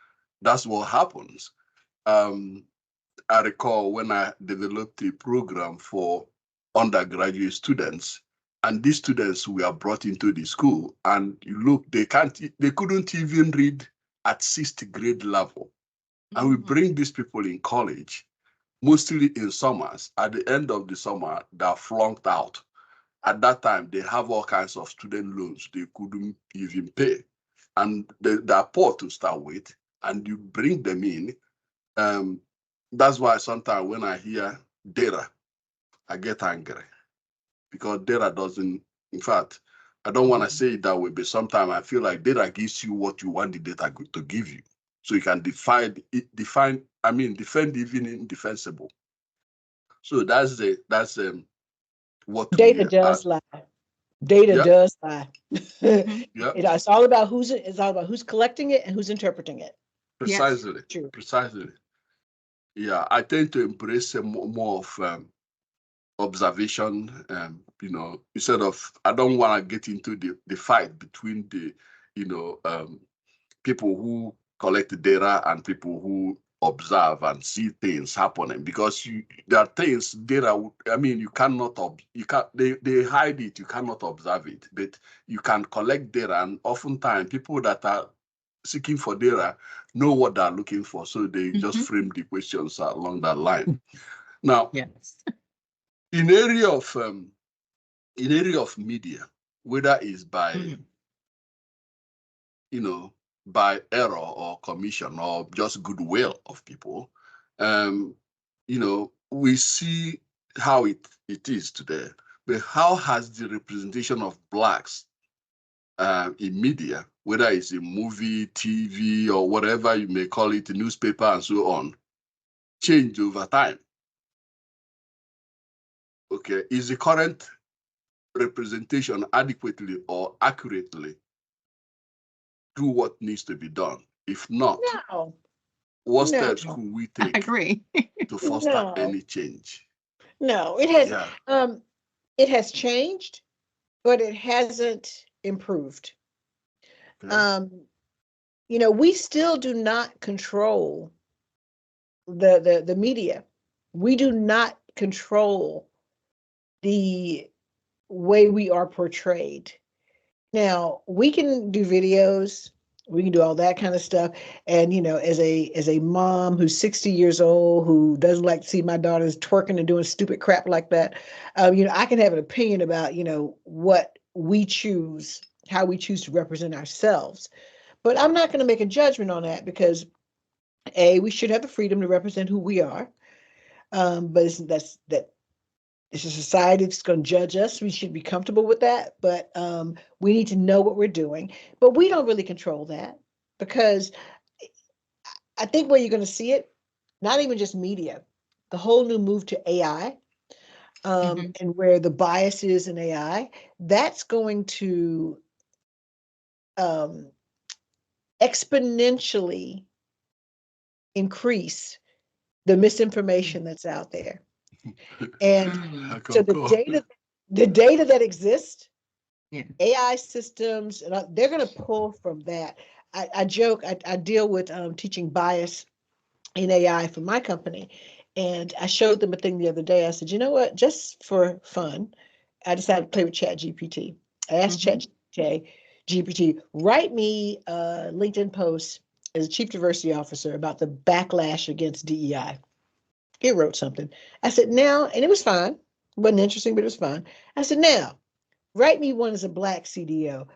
that's what happens. I recall when I developed a program for undergraduate students, and these students were brought into the school, and you look, they couldn't even read at 6th grade level. And we bring these people in college, mostly in summers. At the end of the summer, they're flunked out. At that time, they have all kinds of student loans they couldn't even pay. And they're poor to start with, and you bring them in. That's why sometimes when I hear data, I get angry, because data doesn't, in fact, I don't want to say it that way, but sometimes I feel like data gives you what you want the data to give you. So you can defend even indefensible. So that's what Data does lie. Data does lie. Yeah. It's all about who's collecting it and who's interpreting it. Precisely. Yes, true. Precisely. Yeah, I tend to embrace more of observation. Instead of, I don't want to get into the fight between the people who collect the data and people who observe and see things happening, because there are things data. You cannot they hide it. You cannot observe it, but you can collect data, and oftentimes people that are seeking for data know what they're looking for, so they just frame the questions along that line. Now, yes, in area of media, whether it's by by error or commission or just goodwill of people, we see how it is today. But how has the representation of Blacks in media, whether it's a movie, TV, or whatever you may call it, newspaper and so on, changed over time? Okay, is the current representation adequately or accurately do what needs to be done? If not, No, what steps could we I take agree. to foster any change? No, it has changed, but it hasn't improved. Okay. We still do not control the media. We do not control the way we are portrayed. Now, we can do videos, we can do all that kind of stuff. And, as a mom who's 60 years old, who doesn't like to see my daughters twerking and doing stupid crap like that, I can have an opinion about, what we choose, how we choose to represent ourselves. But I'm not going to make a judgment on that because we should have the freedom to represent who we are. But it's a society that's going to judge us. We should be comfortable with that, but we need to know what we're doing. But we don't really control that because I think where you're going to see it, not even just media, the whole new move to AI, and where the bias is in AI, that's going to exponentially increase the misinformation that's out there. And I so concur. the data that exists, Yeah. AI systems, and they're going to pull from that. I joke, I deal with teaching bias in AI for my company. And I showed them a thing the other day. I said, you know what, just for fun, I decided to play with Chat GPT. I asked Chat GPT, write me a LinkedIn post as a chief diversity officer about the backlash against DEI. It wrote something. I said, now, and it was fine. It wasn't interesting, but it was fine. I said, now, write me one as a black CDO.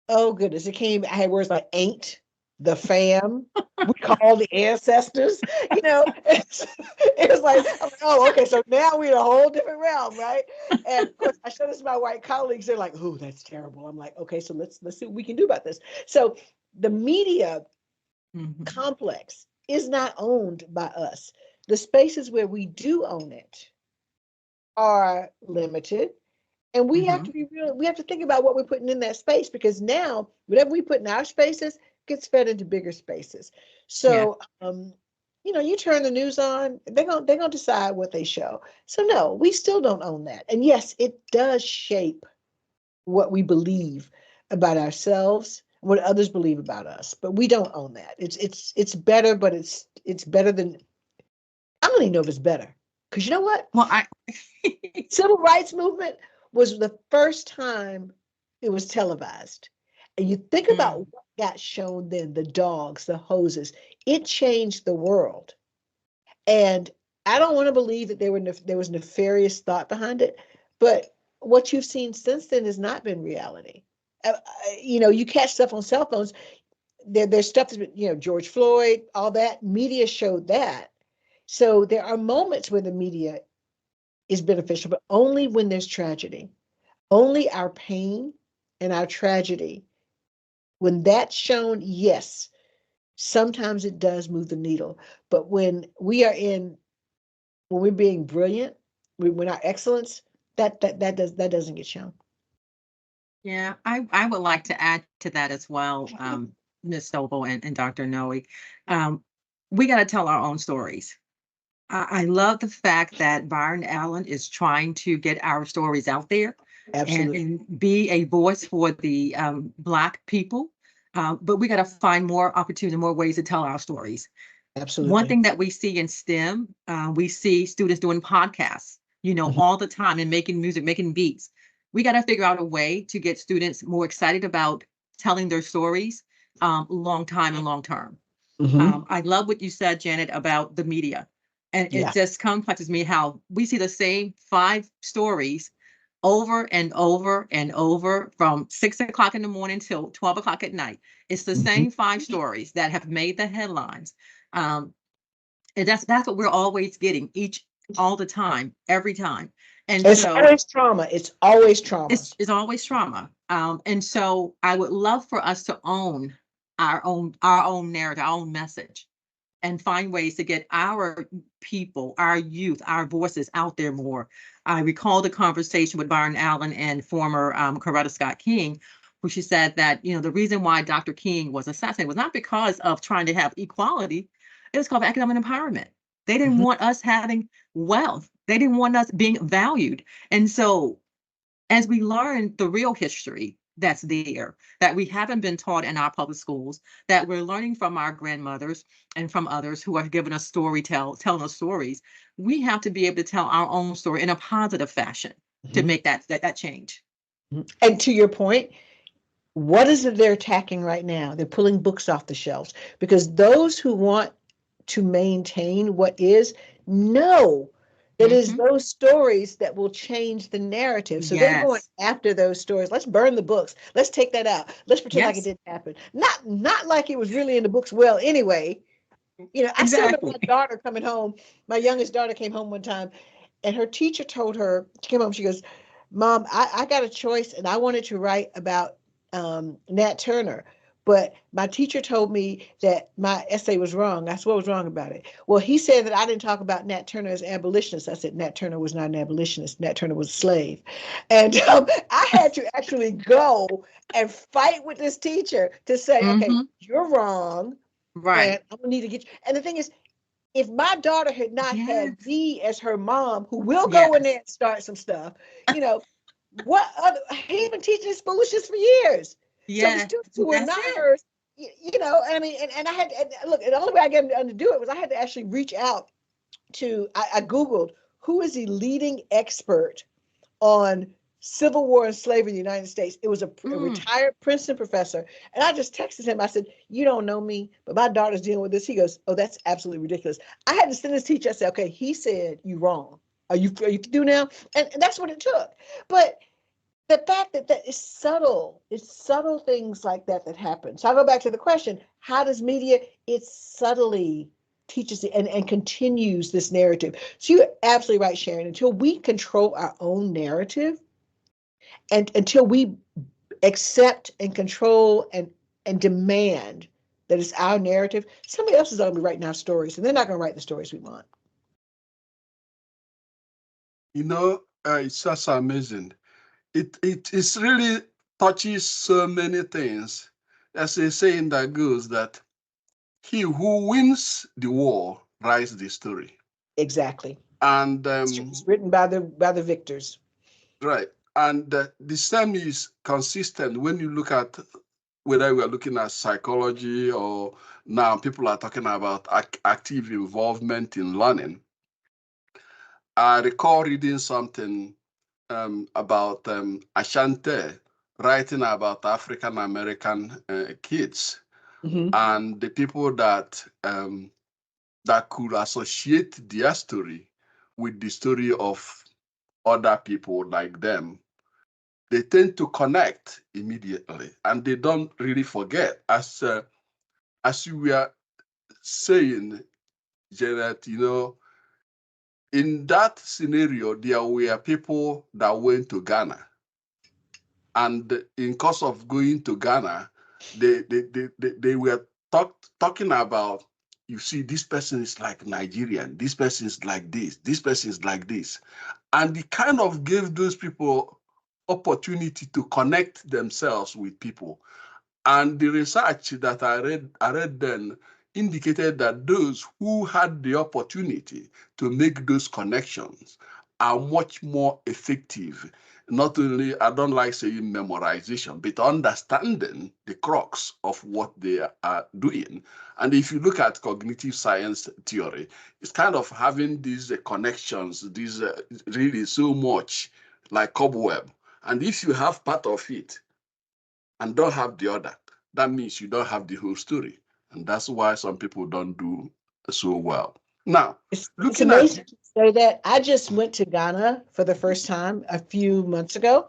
Oh, goodness. I had words like ain't, the fam, we call the ancestors. It was like, I'm like, oh, okay. So now we're in a whole different realm, right? And of course, I showed this to my white colleagues. They're like, oh, that's terrible. I'm like, okay, so let's see what we can do about this. So the media complex is not owned by us. The spaces where we do own it are limited. And we have to be real, we have to think about what we're putting in that space because now whatever we put in our spaces gets fed into bigger spaces. So you turn the news on, they're gonna decide what they show. So no, we still don't own that. And yes, it does shape what we believe about ourselves, what others believe about us, but we don't own that. It's better, but it's better than, I don't even know if it's better. Because you know what? Well, Civil rights movement was the first time it was televised. And you think about what got shown then, the dogs, the hoses, it changed the world. And I don't want to believe that there was nefarious thought behind it, but what you've seen since then has not been reality. You catch stuff on cell phones. There's stuff that's been, George Floyd, all that media showed that. So there are moments where the media is beneficial, but only when there's tragedy. Only our pain and our tragedy, when that's shown, yes, sometimes it does move the needle. But when we're being brilliant, when our excellence, that doesn't get shown. Yeah, I would like to add to that as well, Ms. Stovall and Dr. Nwoye. We got to tell our own stories. I love the fact that Byron Allen is trying to get our stories out there Absolutely. and be a voice for the Black people. But we got to find more opportunities, more ways to tell our stories. Absolutely. One thing that we see in STEM, we see students doing podcasts, all the time and making music, making beats. We got to figure out a way to get students more excited about telling their stories long term. I love what you said, Janet, about the media. And Yeah. it just complexes me how we see the same 5 stories over and over and over from 6 o'clock in the morning till 12 o'clock at night. It's the same 5 stories that have made the headlines. And that's what we're always getting all the time, every time. And It's so always trauma. It's always trauma. it's always trauma. And so I would love for us to own our own narrative, our own message, and find ways to get our people, our youth, our voices out there more. I recall the conversation with Byron Allen and former Coretta Scott King, who she said that, the reason why Dr. King was assassinated was not because of trying to have equality. It was called economic empowerment. They didn't want us having wealth. They didn't want us being valued. And so as we learn the real history that's there, that we haven't been taught in our public schools, that we're learning from our grandmothers and from others who are giving us telling us stories, we have to be able to tell our own story in a positive fashion to make that change. And to your point, What is it they're attacking right now? They're pulling books off the shelves because those who want to maintain what is know that is those stories that will change the narrative. So they're going Yes. after those stories. Let's burn the books. Let's take that out. Let's pretend like it Yes. didn't happen. Not like it was really in the books. Well, anyway, I still remember Exactly. my daughter coming home. My youngest daughter came home one time, and her teacher told her, she came home, she goes, Mom, I got a choice, and I wanted to write about Nat Turner. But my teacher told me that my essay was wrong. I said, what was wrong about it? Well, he said that I didn't talk about Nat Turner as abolitionist. I said, Nat Turner was not an abolitionist. Nat Turner was a slave. And I had to actually go and fight with this teacher to say, okay, you're wrong. Right. And I'm gonna need to get you. And the thing is, if my daughter had not had Yes. me as her mom, who will go in Yes. there and start some stuff, you know, what other, he's been teaching this foolishness for years. So the Yes. students who were That's not it. hers, I mean, and I had, and look, the only way I got to do it was I had to actually reach out to, I Googled, who is the leading expert on Civil War and slavery in the United States. It was a retired Princeton professor. And I just texted him. I said, you don't know me, but my daughter's dealing with this. He goes, oh, that's absolutely ridiculous. I had to send this teacher. I said, okay, he said you wrong. Are you do now? And that's what it took. But the fact that is subtle, it's subtle things like that happen. So I go back to the question, how does media, it subtly teaches it and continues this narrative. So you're absolutely right, Sharon. Until we control our own narrative and until we accept and control and demand that it's our narrative, somebody else is going to be writing our stories and they're not going to write the stories we want. It's just amazing. It's really touches so many things. There's a saying that goes that he who wins the war writes the story. Exactly. And It's written by the victors. right. And the same is consistent when you look at whether we are looking at psychology or now people are talking about active involvement in learning. I recall reading something about Ashanti writing about African American kids and the people that that could associate their story with the story of other people like them. They tend to connect immediately, and they don't really forget. As you were saying, Janet, in that scenario, there were people that went to Ghana. And in course of going to Ghana, they were talking about, you see, this person is like Nigerian, this person is like this person is like this. And it kind of gave those people opportunity to connect themselves with people. And the research that I read then indicated that those who had the opportunity to make those connections are much more effective. Not only, I don't like saying memorization, but understanding the crux of what they are doing. And if you look at cognitive science theory, it's kind of having these connections, these really so much like cobweb. And if you have part of it, and don't have the other, that means you don't have the whole story. And that's why some people don't do so well. Now, It's looking amazing at to say that. I just went to Ghana for the first time a few months ago.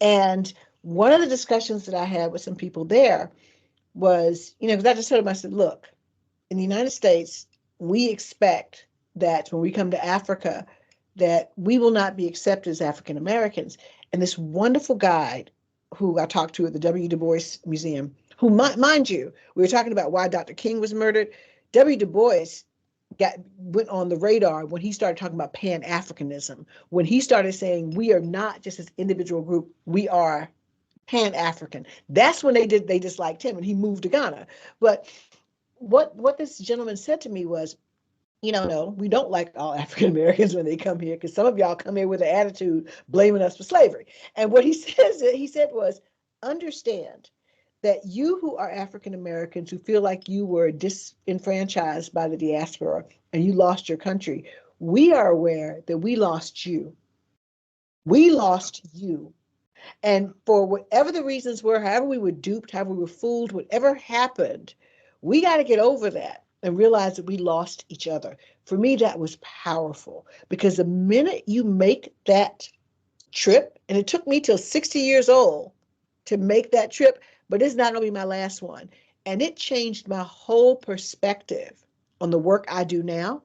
And one of the discussions that I had with some people there was, because I just told them, I said, look, in the United States, we expect that when we come to Africa, that we will not be accepted as African Americans. And this wonderful guide who I talked to at the W. Du Bois Museum, who, mind you, we were talking about why Dr. King was murdered. W. Du Bois went on the radar when he started talking about Pan-Africanism, when he started saying we are not just this individual group, we are Pan-African. That's when they disliked him and he moved to Ghana. But what this gentleman said to me was, no, we don't like all African Americans when they come here because some of y'all come here with an attitude blaming us for slavery. And what he said was, understand that you who are African Americans who feel like you were disenfranchised by the diaspora and you lost your country, we are aware that we lost you. We lost you. And for whatever the reasons were, however we were duped, however we were fooled, whatever happened, we got to get over that and realize that we lost each other. For me, that was powerful, because the minute you make that trip, and it took me till 60 years old to make that trip, but it's not going to be my last one. And it changed my whole perspective on the work I do now,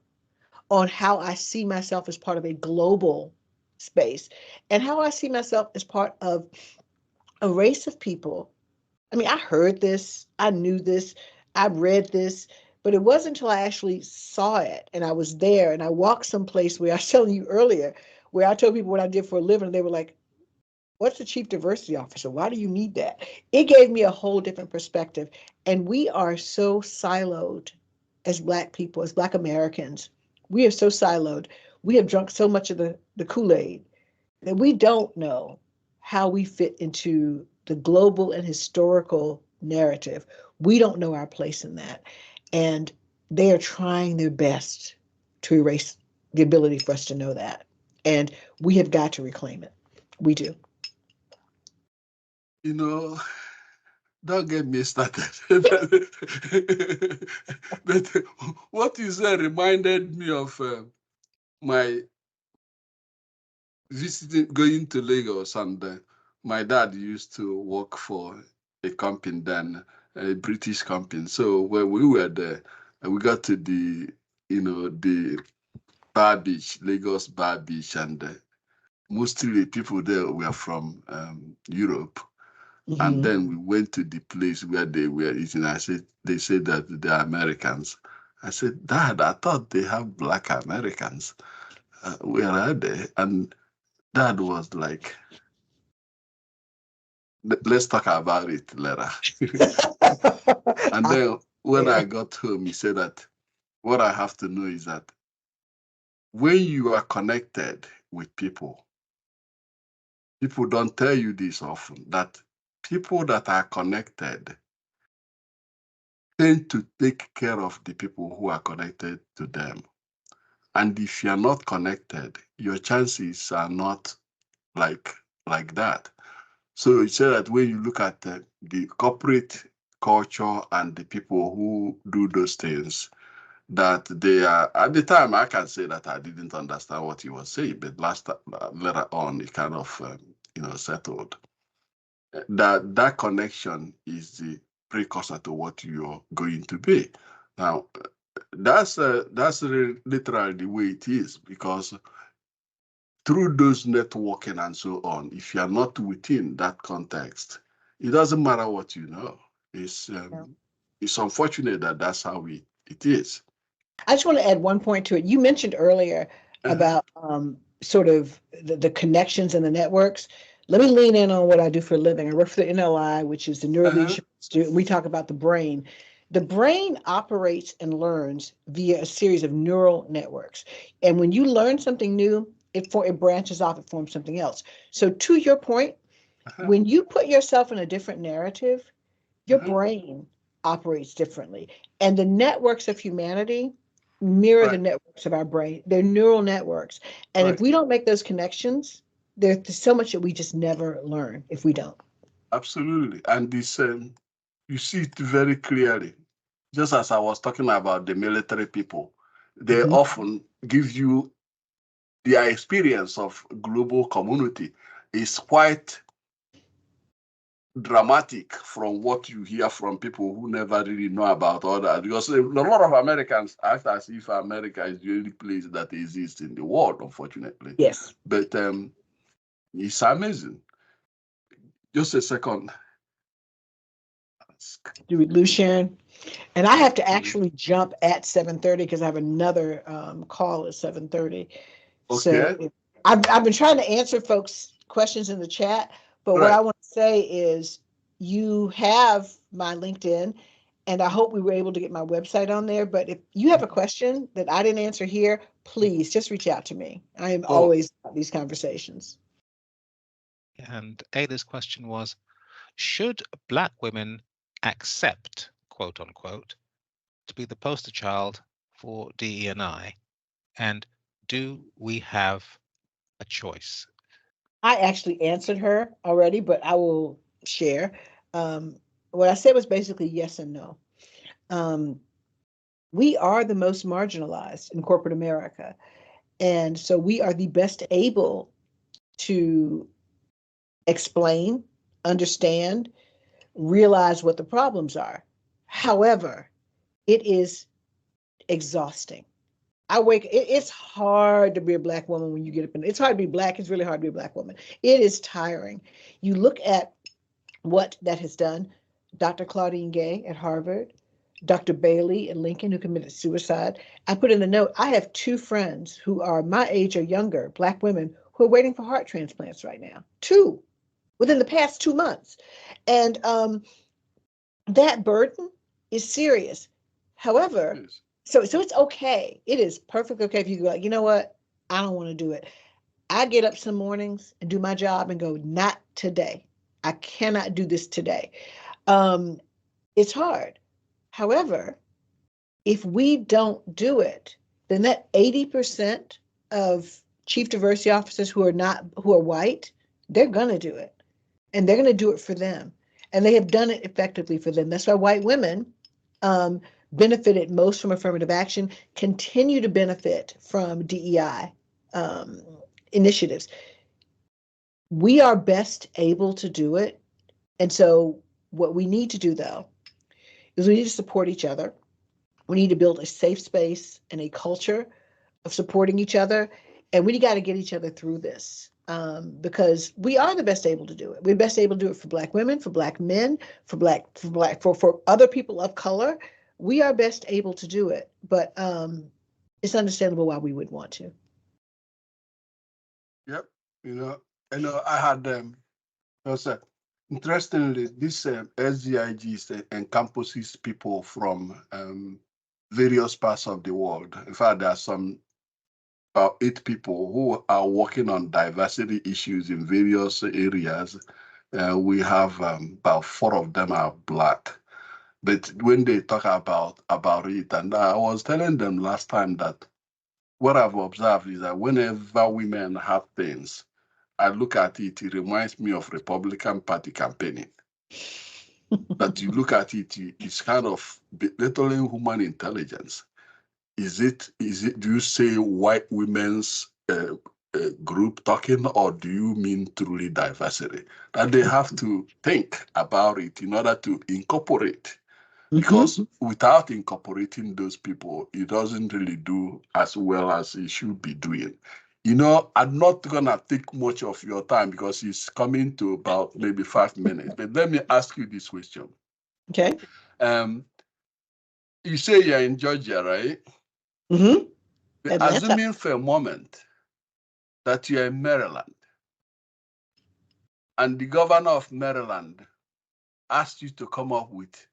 on how I see myself as part of a global space, and how I see myself as part of a race of people. I mean, I heard this, I knew this, I read this, but it wasn't until I actually saw it and I was there and I walked someplace where I was telling you earlier, where I told people what I did for a living, and they were like, what's the chief diversity officer? Why do you need that? It gave me a whole different perspective. And we are so siloed as Black people, as Black Americans. We are so siloed. We have drunk so much of the Kool-Aid that we don't know how we fit into the global and historical narrative. We don't know our place in that. And they are trying their best to erase the ability for us to know that. And we have got to reclaim it. We do. You know, don't get me started. But what you said reminded me of my going to Lagos, and my dad used to work for a company then, a British company. So when we were there, we got to the Bar Beach, Lagos Bar Beach, and mostly the people there were from Europe. And then we went to the place where they were eating. They said that they're Americans. I said, Dad, I thought they have Black Americans. Where are they? And Dad was like, let's talk about it later. And then when I got home, he said that what I have to know is that when you are connected with people don't tell you this often, that people that are connected tend to take care of the people who are connected to them. And if you're not connected, your chances are not like that. So it said that when you look at the corporate culture and the people who do those things, that they are, at the time, I can say that I didn't understand what he was saying, but later on, it kind of, settled. That connection is the precursor to what you're going to be. Now, that's literally the way it is, because through those networking and so on, if you are not within that context, it doesn't matter what you know. It's unfortunate that that's how it is. I just want to add one point to it. You mentioned earlier about sort of the connections and the networks. Let me lean in on what I do for a living. I work for the NLI, which is the NeuroLeadership Institute. We talk about the brain. The brain operates and learns via a series of neural networks. And when you learn something new, it branches off, it forms something else. So to your point, when you put yourself in a different narrative, your brain operates differently. And the networks of humanity mirror the networks of our brain. They're neural networks. And if we don't make those connections, there's so much that we just never learn if we don't. Absolutely. And this, you see it very clearly. Just as I was talking about the military people, they often give you their experience of global community is quite dramatic from what you hear from people who never really know about all that. Because a lot of Americans act as if America is the only place that exists in the world, unfortunately. Yes. But it's amazing. Just a second. Do we lose Sharon? And I have to actually jump at 7:30 because I have another call at 7:30. Okay. So I've been trying to answer folks' questions in the chat, but what I want to say is you have my LinkedIn, and I hope we were able to get my website on there. But if you have a question that I didn't answer here, please just reach out to me. I am always about these conversations. And Ada's question was, should Black women accept, quote unquote, to be the poster child for DE&I? And do we have a choice? I actually answered her already, but I will share. What I said was basically yes and no. We are the most marginalized in corporate America. And so we are the best able to explain, understand, realize what the problems are. However, it is exhausting. It's hard to be a Black woman when you get up it's hard to be Black. It's really hard to be a Black woman. It is tiring. You look at what that has done. Dr. Claudine Gay at Harvard, Dr. Bailey at Lincoln, who committed suicide. I put in the note, I have two friends who are my age or younger, Black women, who are waiting for heart transplants right now. Two, within the past 2 months. And that burden is serious. However, Yes. so it's okay. It is perfectly okay if you go, like, you know what? I don't want to do it. I get up some mornings and do my job and go, not today. I cannot do this today. It's hard. However, if we don't do it, then that 80% of chief diversity officers who are white, they're gonna do it. And they're gonna do it for them. And they have done it effectively for them. That's why white women benefited most from affirmative action, continue to benefit from DEI initiatives. We are best able to do it. And so what we need to do, though, is we need to support each other. We need to build a safe space and a culture of supporting each other. And we got to get each other through this because we are the best able to do it. We're best able to do it for Black women, for Black men, for other people of color. We are best able to do it, but it's understandable why we would want to. Yep. I had interestingly, this SDIG encompasses people from various parts of the world. In fact, there are some about 8 people who are working on diversity issues in various areas. We have about 4 of them are Black. But when they talk about it, and I was telling them last time that what I've observed is that whenever women have things, I look at it, it reminds me of Republican Party campaigning. That you look at it, it's kind of belittling human intelligence. Is it? Do you say white women's group talking, or do you mean truly diversity? That they have to think about it in order to incorporate. Because without incorporating those people, it doesn't really do as well as it should be doing. I'm not going to take much of your time because it's coming to about maybe 5 minutes. But let me ask you this question. Okay. You say you're in Georgia, right? Mm-hmm. Assuming for a moment that you're in Maryland and the governor of Maryland asked you to come up with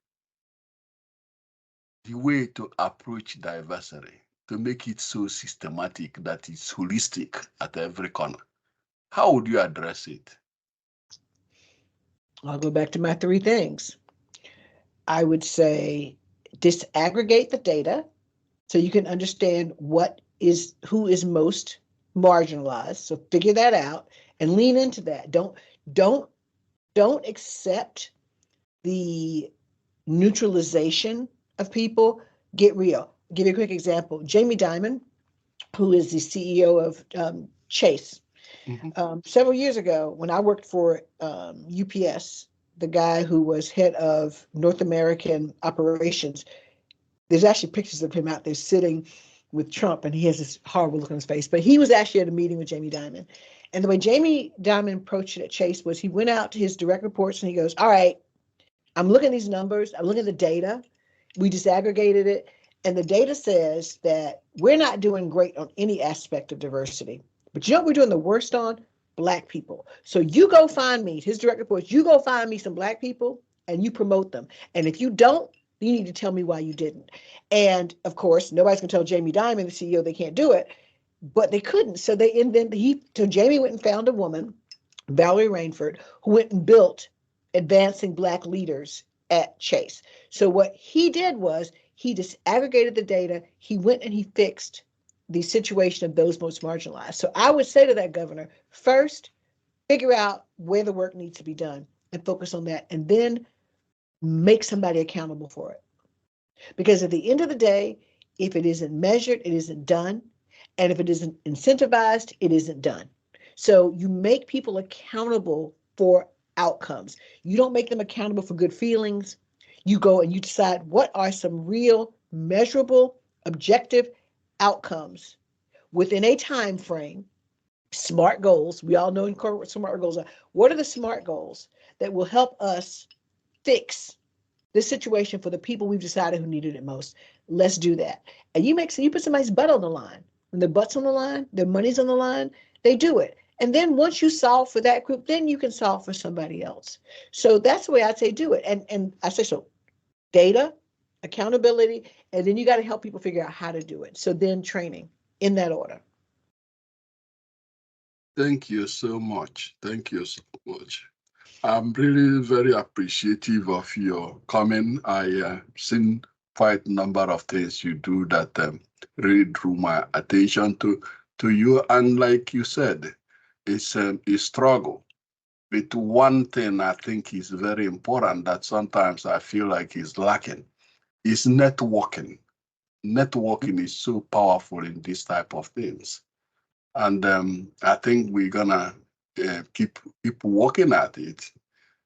the way to approach diversity, to make it so systematic that it's holistic at every corner, how would you address it? I'll go back to my 3 things. I would say disaggregate the data so you can understand who is most marginalized. So figure that out and lean into that. Don't accept the neutralization of people. Get real. I'll give you a quick example. Jamie Dimon, who is the CEO of Chase. Several years ago, when I worked for UPS, the guy who was head of North American operations, there's actually pictures of him out there sitting with Trump, and he has this horrible look on his face. But he was actually at a meeting with Jamie Dimon. And the way Jamie Dimon approached it at Chase was he went out to his direct reports and he goes, all right, I'm looking at these numbers. I'm looking at the data. We disaggregated it. And the data says that we're not doing great on any aspect of diversity. But you know what we're doing the worst on? Black people. So you go find me, his direct reports, you go find me some Black people and you promote them. And if you don't, you need to tell me why you didn't. And of course, nobody's gonna tell Jamie Dimon, the CEO, they can't do it, but they couldn't. So Jamie went and found a woman, Valerie Rainford, who went and built Advancing Black Leaders at Chase. So what he did was he disaggregated the data. He went and he fixed the situation of those most marginalized. So I would say to that governor, first, figure out where the work needs to be done and focus on that, and then make somebody accountable for it. Because at the end of the day, if it isn't measured, it isn't done. And if it isn't incentivized, it isn't done. So you make people accountable for outcomes. You don't make them accountable for good feelings. You go and you decide what are some real, measurable, objective outcomes within a time frame. SMART goals. We all know in corporate what SMART goals are. What are the SMART goals that will help us fix this situation for the people we've decided who needed it most? Let's do that. And you put somebody's butt on the line. When their butt's on the line, their money's on the line, they do it. And then once you solve for that group, then you can solve for somebody else. So that's the way I'd say do it. And I say so. Data, accountability, and then you got to help people figure out how to do it. So then training in that order. Thank you so much. Thank you so much. I'm really very appreciative of your comment. I seen quite a number of things you do that really drew my attention to you. And like you said, it's a struggle. But one thing I think is very important that sometimes I feel like is lacking is networking. Networking is so powerful in this type of things. And I think we're gonna keep working at it.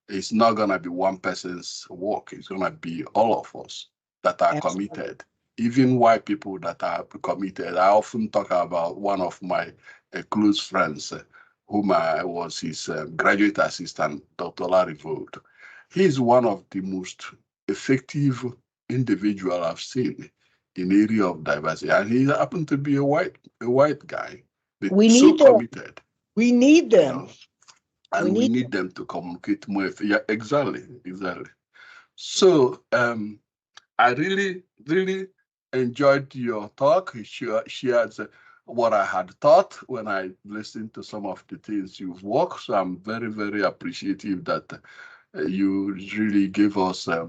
It's not gonna be one person's work. It's gonna be all of us that are Absolutely. committed. Even white people that are committed. I often talk about one of my close friends, whom I was his graduate assistant, Dr. Larry Vogt. He's one of the most effective individual I've seen in area of diversity, and he happened to be a white guy. We So need them. committed. We need them. You know, and we need them to communicate more. Yeah, exactly. So I really enjoyed your talk. You shared what I had thought when I listened to some of the things you've worked. So I'm very appreciative that you really gave us a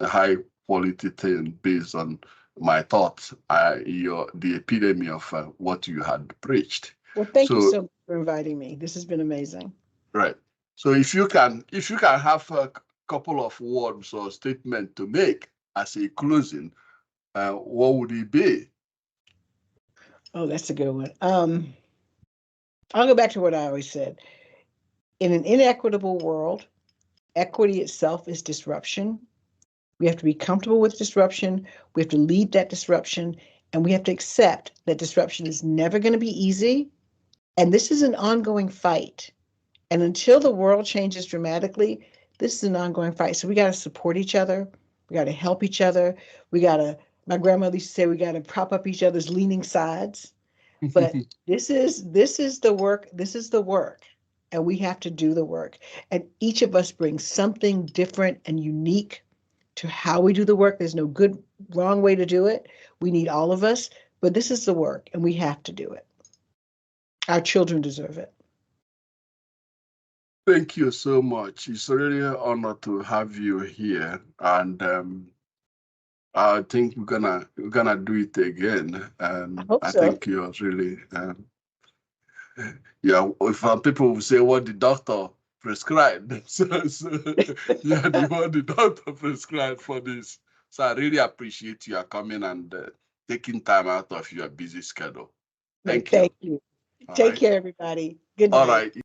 high quality thing based on my thoughts, the epitome of what you had preached. Well, thank you so much for inviting me. This has been amazing. Right. So if you can have a couple of words or statement to make as a closing, what would it be? Oh, that's a good one. I'll go back to what I always said. In an inequitable world, equity itself is disruption. We have to be comfortable with disruption. We have to lead that disruption, and we have to accept that disruption is never going to be easy. And this is an ongoing fight. And until the world changes dramatically, this is an ongoing fight. So we got to support each other. We got to help each other. My grandmother used to say, we got to prop up each other's leaning sides. But this is the work. This is the work. And we have to do the work. And each of us brings something different and unique to how we do the work. There's no good, wrong way to do it. We need all of us, but this is the work and we have to do it. Our children deserve it. Thank you so much. It's really an honor to have you here. And I think we're gonna do it again. And I think you're really if people will say what the doctor prescribed. So yeah, what the doctor prescribed for this. So I really appreciate you coming and taking time out of your busy schedule. Thank you. Take care, everybody. Good night. All right.